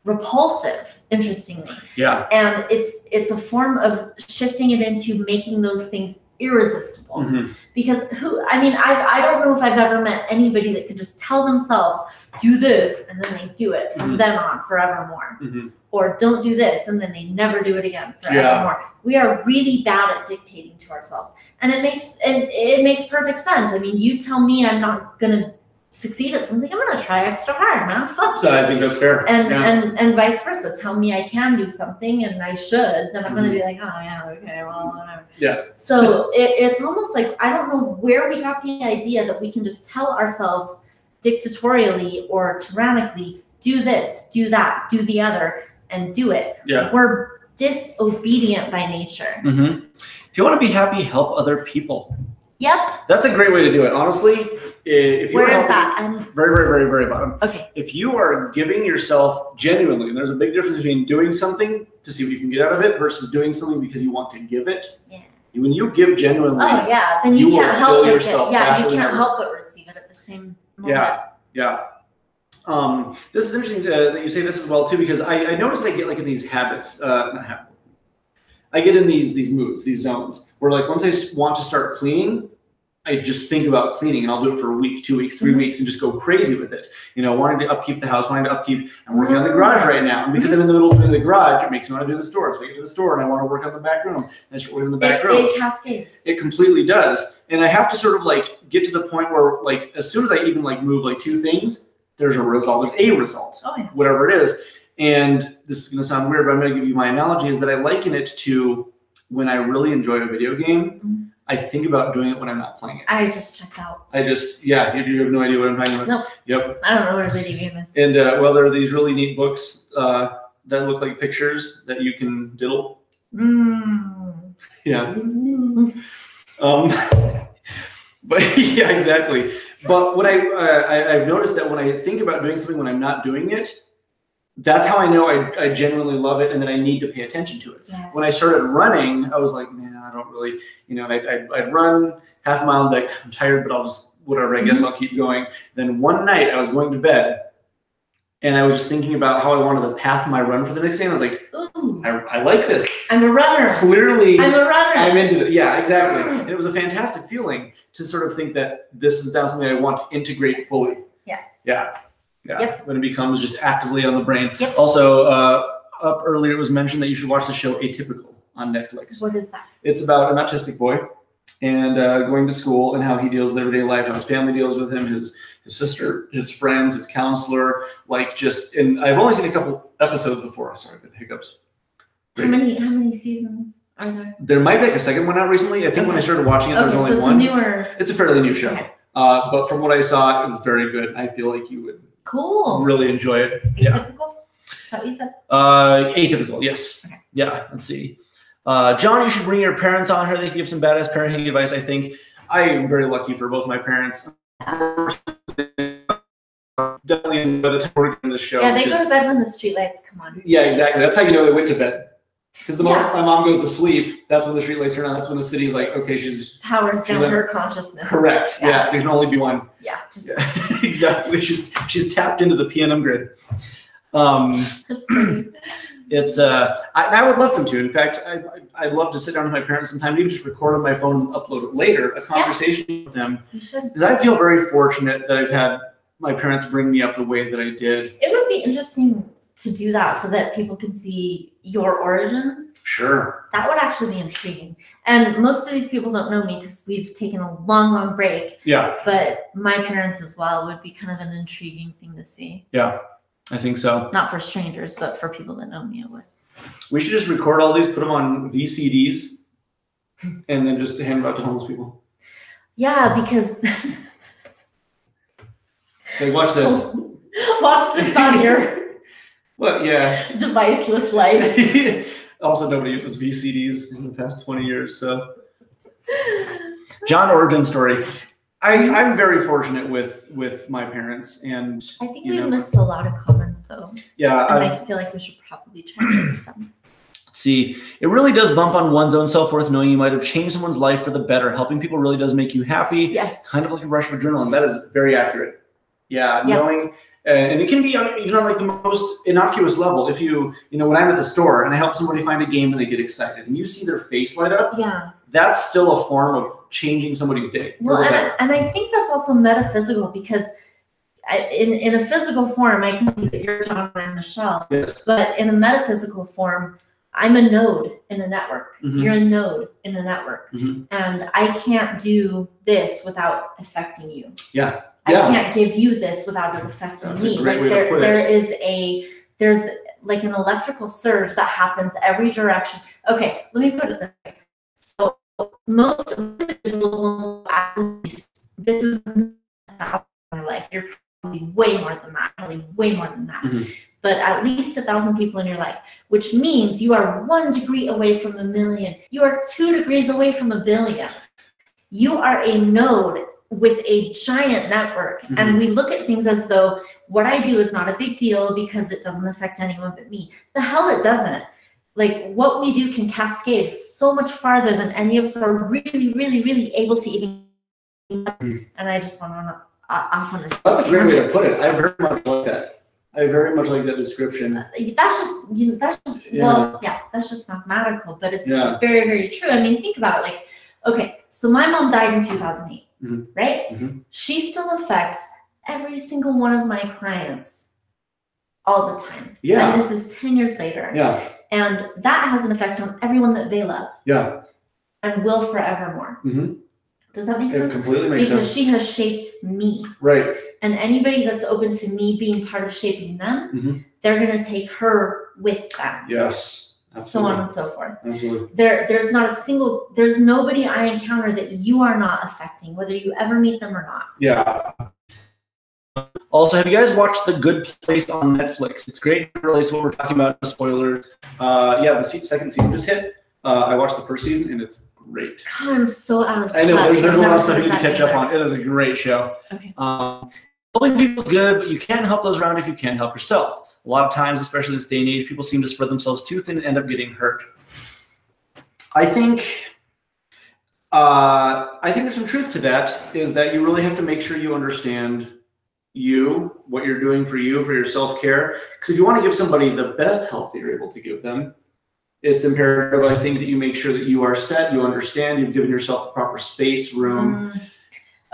repulsive, interestingly. Yeah. And it's a form of shifting it into making those things irresistible. Because I don't know if I've ever met anybody that could just tell themselves, do this, and then they do it from then on forevermore. Or don't do this, and then they never do it again forevermore. We are really bad at dictating to ourselves. And it makes perfect sense. I mean, you tell me I'm not gonna succeed at something, I'm gonna try extra hard, man. Fuck you. I think that's fair. And vice versa. Tell me I can do something and I should, then I'm gonna be like, oh yeah, okay, well, whatever. Yeah. So it's almost like I don't know where we got the idea that we can just tell ourselves dictatorially or tyrannically, do this, do that, do the other, and do it. Yeah. We're disobedient by nature. If you want to be happy, help other people. Yep. That's a great way to do it. Honestly, if you Where is that? I'm very, very, very, very bottom. Okay. If you are giving yourself genuinely, and there's a big difference between doing something to see what you can get out of it versus doing something because you want to give it. Yeah. When you give genuinely, then you can't help but yourself. Yeah, you can't help but receive it at the same moment. Yeah. This is interesting that you say this as well too, because I notice I get like in these habits, I get in these moods, these zones where like once I want to start cleaning, I just think about cleaning and I'll do it for a week, 2 weeks, 3 weeks and just go crazy with it. You know, wanting to upkeep the house, I'm working on the garage right now. And because I'm in the middle of doing the garage, it makes me want to do the store. So I get to the store and I want to work on the back room. And I start working in the back room. It cascades. It completely does. And I have to sort of like get to the point where like, as soon as I even like move like 2 things, there's a result, whatever it is. And this is going to sound weird, but I'm going to give you my analogy is that I liken it to when I really enjoy a video game, I think about doing it when I'm not playing it. I just checked out. You have no idea what I'm talking about. No. Yep. I don't know what a video game is. And there are these really neat books that look like pictures that you can diddle. Yeah. But yeah, exactly. But what I've noticed that when I think about doing something when I'm not doing it, that's how I know I genuinely love it and that I need to pay attention to it. Yes. When I started running, I was like, man, I don't really, I'd run half a mile and be like, I'm tired, but I'll just, whatever, I guess I'll keep going. Then one night I was going to bed and I was just thinking about how I wanted to path my run for the next day. And I was like, ooh, I like this. I'm a runner. Clearly, I'm a runner. I'm into it. Yeah, exactly. And it was a fantastic feeling to sort of think that this is now something I want to integrate fully. Yes. Yeah. Yep. When it becomes just actively on the brain. Yep. Also, up earlier, it was mentioned that you should watch the show Atypical on Netflix. What is that? It's about an autistic boy and going to school and how he deals with everyday life, how his family deals with him, his sister, his friends, his counselor, and I've only seen a couple episodes before. Sorry for the hiccups. How many seasons are there? There might be like a second one out recently. I think when I started watching it, there was only one. It's a fairly new show. Okay. But from what I saw, it was very good. I feel like you would really enjoy it. Atypical? Yeah. Is that what you said? Atypical, yes. Okay. Yeah, let's see. John, you should bring your parents on here. They can give some badass parenting advice, I think. I am very lucky for both my parents. Definitely by the time we're doing the show. Yeah, they go to bed when the streetlights come on. Yeah, exactly. That's how you know they went to bed. Because the moment my mom goes to sleep, that's when the streetlights turn on. That's when the city is like, okay, she's powers down her consciousness. Correct. Yeah, there can only be one. Yeah, exactly. She's tapped into the PNM grid. That's funny. It's I would love them to. In fact, I'd love to sit down with my parents sometime and even just record on my phone and upload it later, a conversation with them. You should. Because I feel very fortunate that I've had my parents bring me up the way that I did. It would be interesting to do that so that people can see your origins. Sure. That would actually be intriguing. And most of these people don't know me because we've taken a long, long break. Yeah. But my parents as well would be kind of an intriguing thing to see. Yeah, I think so. Not for strangers, but for people that know me, it would. We should just record all these, put them on VCDs, and then just hand them out to homeless people. Yeah, because... Hey, watch this. watch this on your Well, yeah. deviceless life. Also, nobody uses VCDs in the past 20 years. So, John, origin story. I'm very fortunate with my parents, and I think we've missed a lot of comments though. Yeah, and I feel like we should probably try to get them. See, it really does bump on one's own self-worth knowing you might have changed someone's life for the better. Helping people really does make you happy. Yes. Kind of like a rush of adrenaline. That is very accurate. Yeah, knowing, and it can be even on like the most innocuous level. If you when I'm at the store and I help somebody find a game and they get excited and you see their face light up, that's still a form of changing somebody's day. Well, and I think that's also metaphysical because in a physical form, I can see that you're John and I'm Michelle. Yes. But in a metaphysical form, I'm a node in a network. Mm-hmm. You're a node in a network. Mm-hmm. And I can't do this without affecting you. Yeah. I can't give you this without it affecting That's me. A great like way to put it. There's like an electrical surge that happens every direction. Okay, let me put it this way. So most individuals, at least, this is not in your life. You're probably way more than that. Probably way more than that. Mm-hmm. But at least 1,000 people in your life, which means you are 1 degree away from 1 million. You are 2 degrees away from 1 billion. You are a node with a giant network. Mm-hmm. And we look at things as though what I do is not a big deal because it doesn't affect anyone but me. The hell it doesn't. Like what we do can cascade so much farther than any of us are really, really, really able to even. And I just want to off on this. That's a great way to put it. I very much like that. I very much like that description. That's just mathematical, but it's very, very true. I mean, think about it. Like, okay, so my mom died in 2008, right? Mm-hmm. She still affects every single one of my clients all the time. Yeah. And this is 10 years later. Yeah. And that has an effect on everyone that they love. Yeah. And will forevermore. Mm-hmm. Does that make sense? It completely makes sense. Because she has shaped me. Right. And anybody that's open to me being part of shaping them, they're going to take her with them. Yes. Absolutely. So on and so forth. Absolutely. There's nobody I encounter that you are not affecting, whether you ever meet them or not. Yeah. Also, have you guys watched The Good Place on Netflix? It's great. It relates to what we're talking about. No spoilers. The second season just hit. I watched the first season and it's great. God, I'm so out of touch. I know, there's a lot of stuff you need to catch up on. It is a great show. Okay. Helping people is good, but you can't help those around if you can't help yourself. A lot of times, especially this day and age, people seem to spread themselves too thin and end up getting hurt. I think there's some truth to that, is that you really have to make sure you understand what you're doing for you, for your self-care. Because if you want to give somebody the best help that you're able to give them, it's imperative, I think, that you make sure that you are set, you understand, you've given yourself the proper space, room.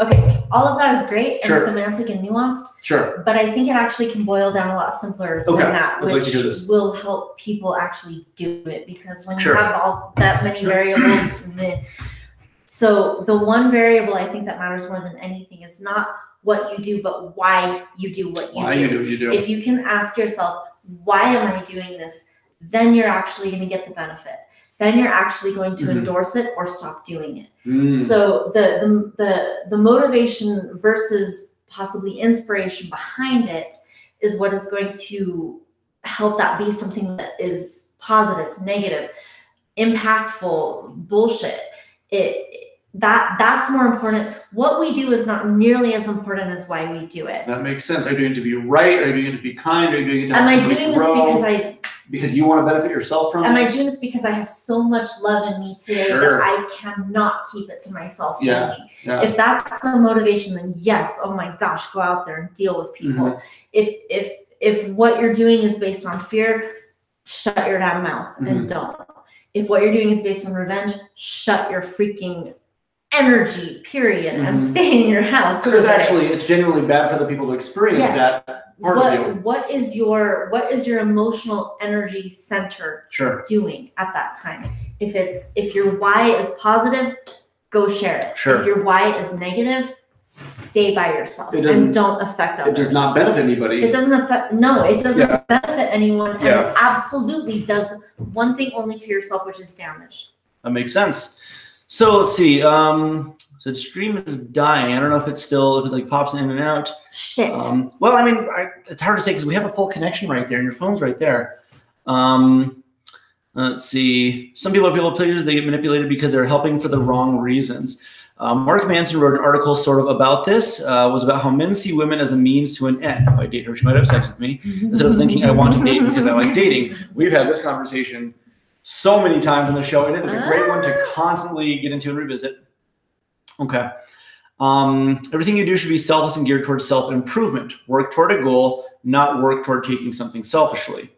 Okay, all of that is great and semantic and nuanced. Sure. But I think it actually can boil down a lot simpler than that, which will help people actually do it. Because when you have all that many variables, so the one variable I think that matters more than anything is not what you do, but why you do what you do. If you can ask yourself, why am I doing this? Then you're actually going to get the benefit. Then you're actually going to endorse it or stop doing it. So the motivation versus possibly inspiration behind it is what is going to help that be something that is positive, negative, impactful, bullshit. That's more important. What we do is not nearly as important as why we do it. That makes sense. Are you doing it to be right? Are you doing it to be kind? Are you doing it to Am I doing this because you want to benefit yourself from it? Am I doing this because I have so much love in me today that I cannot keep it to myself? Yeah. If that's the motivation, then yes, oh my gosh, go out there and deal with people. If what you're doing is based on fear, shut your damn mouth and don't. If what you're doing is based on revenge, shut your freaking energy, period, and stay in your house. Because actually, it's genuinely bad for the people to experience that part of you. What is your emotional energy center doing at that time? If your why is positive, go share it. If your why is negative, stay by yourself and don't affect others. It does not benefit anybody. It doesn't benefit anyone, and it absolutely does one thing only to yourself, which is damage. That makes sense. So let's see. So the stream is dying. I don't know if if it like pops in and out. Shit. Well, I mean, it's hard to say because we have a full connection right there and your phone's right there. Let's see. Some people are people pleasers. They get manipulated because they're helping for the wrong reasons. Mark Manson wrote an article sort of about this. Was about how men see women as a means to an end. If I date her, she might have sex with me. Instead of thinking I want to date because I like dating. We've had this conversation so many times on the show, and it is a great one to constantly get into and revisit. Okay. Everything you do should be selfless and geared towards self-improvement. Work toward a goal, not work toward taking something selfishly.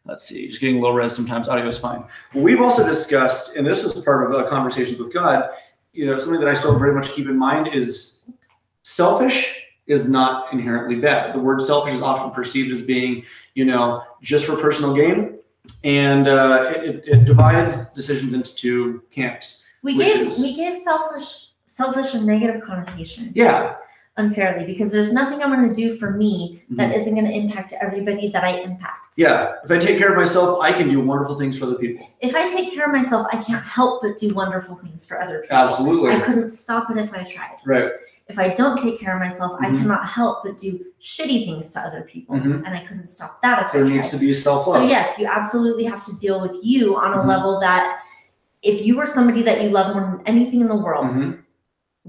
Let's see, just getting low res sometimes, audio is fine. Well, we've also discussed, and this is part of Conversations with God, something that I still very much keep in mind is selfish is not inherently bad. The word selfish is often perceived as being, just for personal gain, and it divides decisions into two camps. We gave selfish a negative connotation. Yeah. Unfairly, because there's nothing I'm going to do for me that isn't going to impact everybody that I impact. Yeah. If I take care of myself, I can do wonderful things for other people. If I take care of myself, I can't help but do wonderful things for other people. Absolutely. I couldn't stop it if I tried. Right. If I don't take care of myself, I cannot help but do shitty things to other people. And I couldn't stop that if I tried. So there needs to be self-love. So yes, you absolutely have to deal with you on a level that if you were somebody that you love more than anything in the world,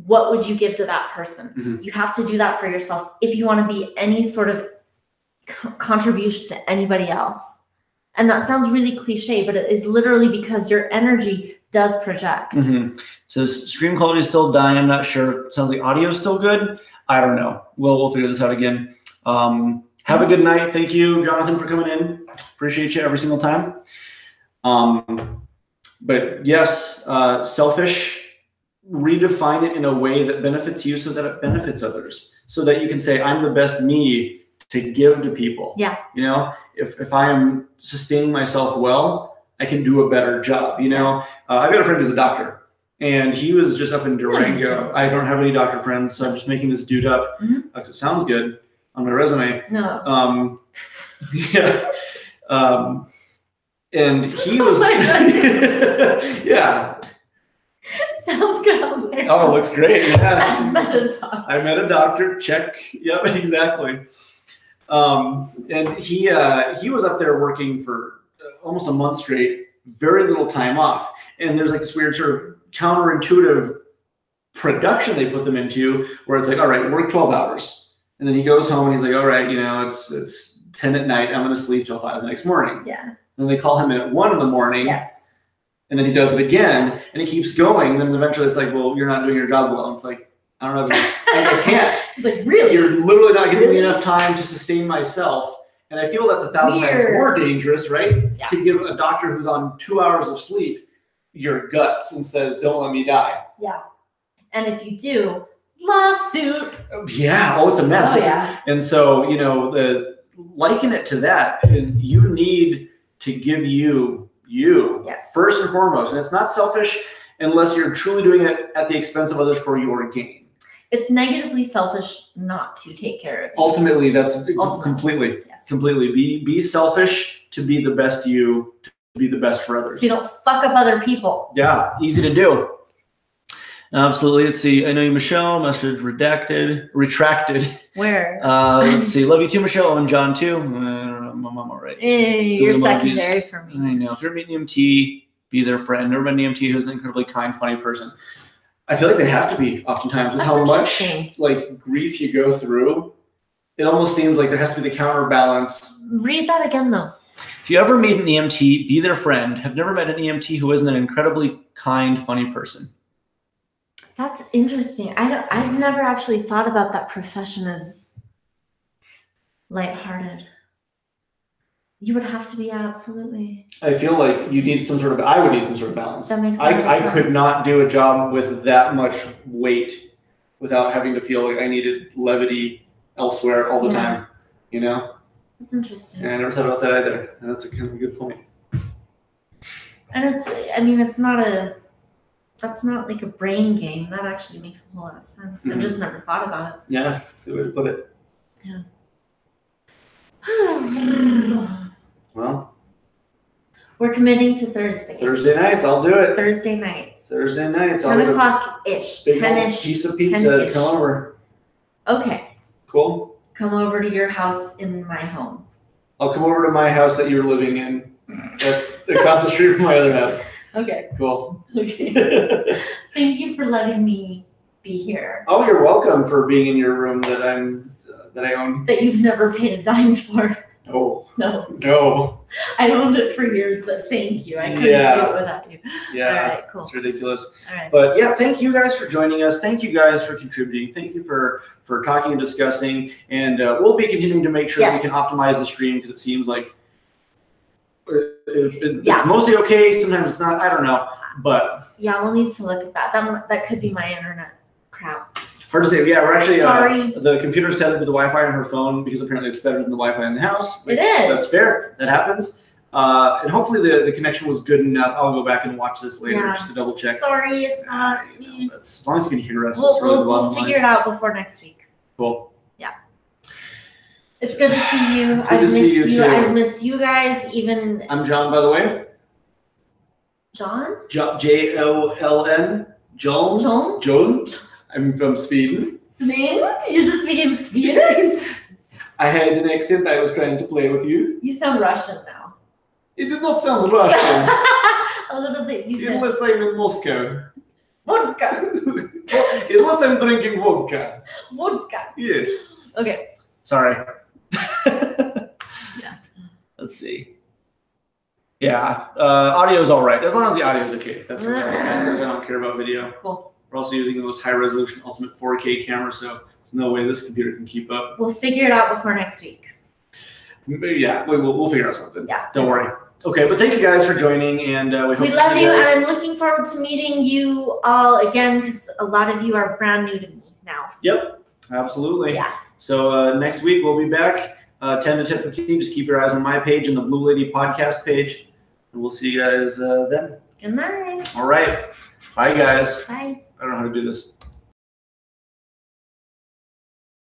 what would you give to that person? You have to do that for yourself if you want to be any sort of contribution to anybody else. And that sounds really cliche, but it is literally because your energy does project. So stream quality is still dying. I'm not sure. It sounds like audio is still good. I don't know. We'll figure this out again. Have a good night. Thank you, Jonathan, for coming in. Appreciate you every single time. But yes, selfish. Redefine it in a way that benefits you so that it benefits others, so that you can say, I'm the best me to give to people. Yeah. If I am sustaining myself well, I can do a better job. I've got a friend who's a doctor, and he was just up in Durango. I don't have any doctor friends, so I'm just making this dude up because it sounds good on my resume. No. Yeah. And he was, yeah. Sounds good on there. Oh, looks great. Yeah. I met a doctor. Check. Yep, exactly. And he was up there working for almost a month straight, very little time off. And there's like this weird sort of counterintuitive production they put them into where it's like, all right, work 12 hours. And then he goes home and he's like, all right, it's 10 at night. I'm going to sleep till 5 the next morning. Yeah. And they call him in at 1 in the morning. Yes. And then he does it again, and he keeps going. And then eventually it's like, well, you're not doing your job well. And it's like, I don't know. I can't. It's like, really? You're literally not giving me enough time to sustain myself. And I feel that's 1,000 times more dangerous, right? Yeah. To give a doctor who's on 2 hours of sleep your guts and says, don't let me die. Yeah. And if you do, lawsuit. Yeah. Oh, it's a mess. Oh, yeah. And so, liken it to that. And you need to give you yes. First and foremost. And it's not selfish unless you're truly doing it at the expense of others for your gain. It's negatively selfish not to take care of you. Ultimately, completely. Be selfish to be the best you, to be the best for others. So you don't fuck up other people. Yeah, easy to do. Absolutely. Let's see. I know you, Michelle. Message retracted. Where? Let's see. Love you too, Michelle. And John too. I'm all right. You're secondary for me. I know. If you're meeting EMT, be their friend. Never met an EMT who's an incredibly kind, funny person. I feel like they have to be oftentimes with how much grief you go through. It almost seems like there has to be the counterbalance. Read that again, though. If you ever meet an EMT, be their friend. Have never met an EMT who isn't an incredibly kind, funny person. That's interesting. I've never actually thought about that profession as lighthearted. You would have to be, absolutely. I feel like I would need some sort of balance. That makes sense. I could not do a job with that much weight without having to feel like I needed levity elsewhere all the time. That's interesting. And I never thought about that either. And that's a kind of a good point. And that's not like a brain game. That actually makes a whole lot of sense. I've just never thought about it. Yeah, good way to put it. Yeah. Well, we're committing to Thursday. Thursday nights, I'll do it. Thursday nights. Thursday nights. 10 o'clock-ish. Big 10-ish. piece of pizza. 10-ish. Come over. Okay. Cool. Come over to your house in my home. I'll come over to my house that you're living in. That's across the street from my other house. Okay. Cool. Okay. Thank you for letting me be here. Oh, you're welcome for being in your room that I own. That you've never paid a dime for. No. No. I owned it for years, but thank you. I couldn't do it without you. Yeah. All right, cool. It's ridiculous. All right. But yeah, thank you guys for joining us. Thank you guys for contributing. Thank you for talking and discussing. And we'll be continuing to make sure that we can optimize the stream because it seems like it's mostly okay. Sometimes it's not. I don't know. But yeah, we'll need to look at that. That could be my internet crap. Hard to say. Yeah, we're actually sorry. The computer's tethered to the Wi-Fi on her phone because apparently it's better than the Wi-Fi in the house. It is. That's fair. That happens. And hopefully the connection was good enough. I'll go back and watch this later just to double check. Sorry if not. That's, as long as you can hear us. We'll figure it out before next week. Cool. Yeah. It's good to see you. It's good to see you too. I've missed you guys. Even. I'm John, by the way. John? Joln. John. I'm from Sweden. Sweden? You're just speaking Swedish? I had an accent. I was trying to play with you. You sound Russian now. It did not sound Russian. A little bit. Unless I'm in Moscow. Vodka. Unless I'm drinking vodka. Vodka. Yes. Okay. Sorry. Yeah. Let's see. Yeah. Audio's all right. As long as the audio's okay. That's what matters. I don't care about video. Cool. We're also using the most high resolution ultimate 4K camera, so there's no way this computer can keep up. We'll figure it out before next week. Maybe, yeah, we'll figure out something. Yeah. Don't worry. Okay, but thank you guys for joining, and we hope we love you, and I'm looking forward to meeting you all again because a lot of you are brand new to me now. Yep, absolutely. Yeah. So next week we'll be back 10 to 10:15. Just keep your eyes on my page and the Blue Lady podcast page, and we'll see you guys then. Good night. All right. Bye, guys. Bye. I don't know how to do this.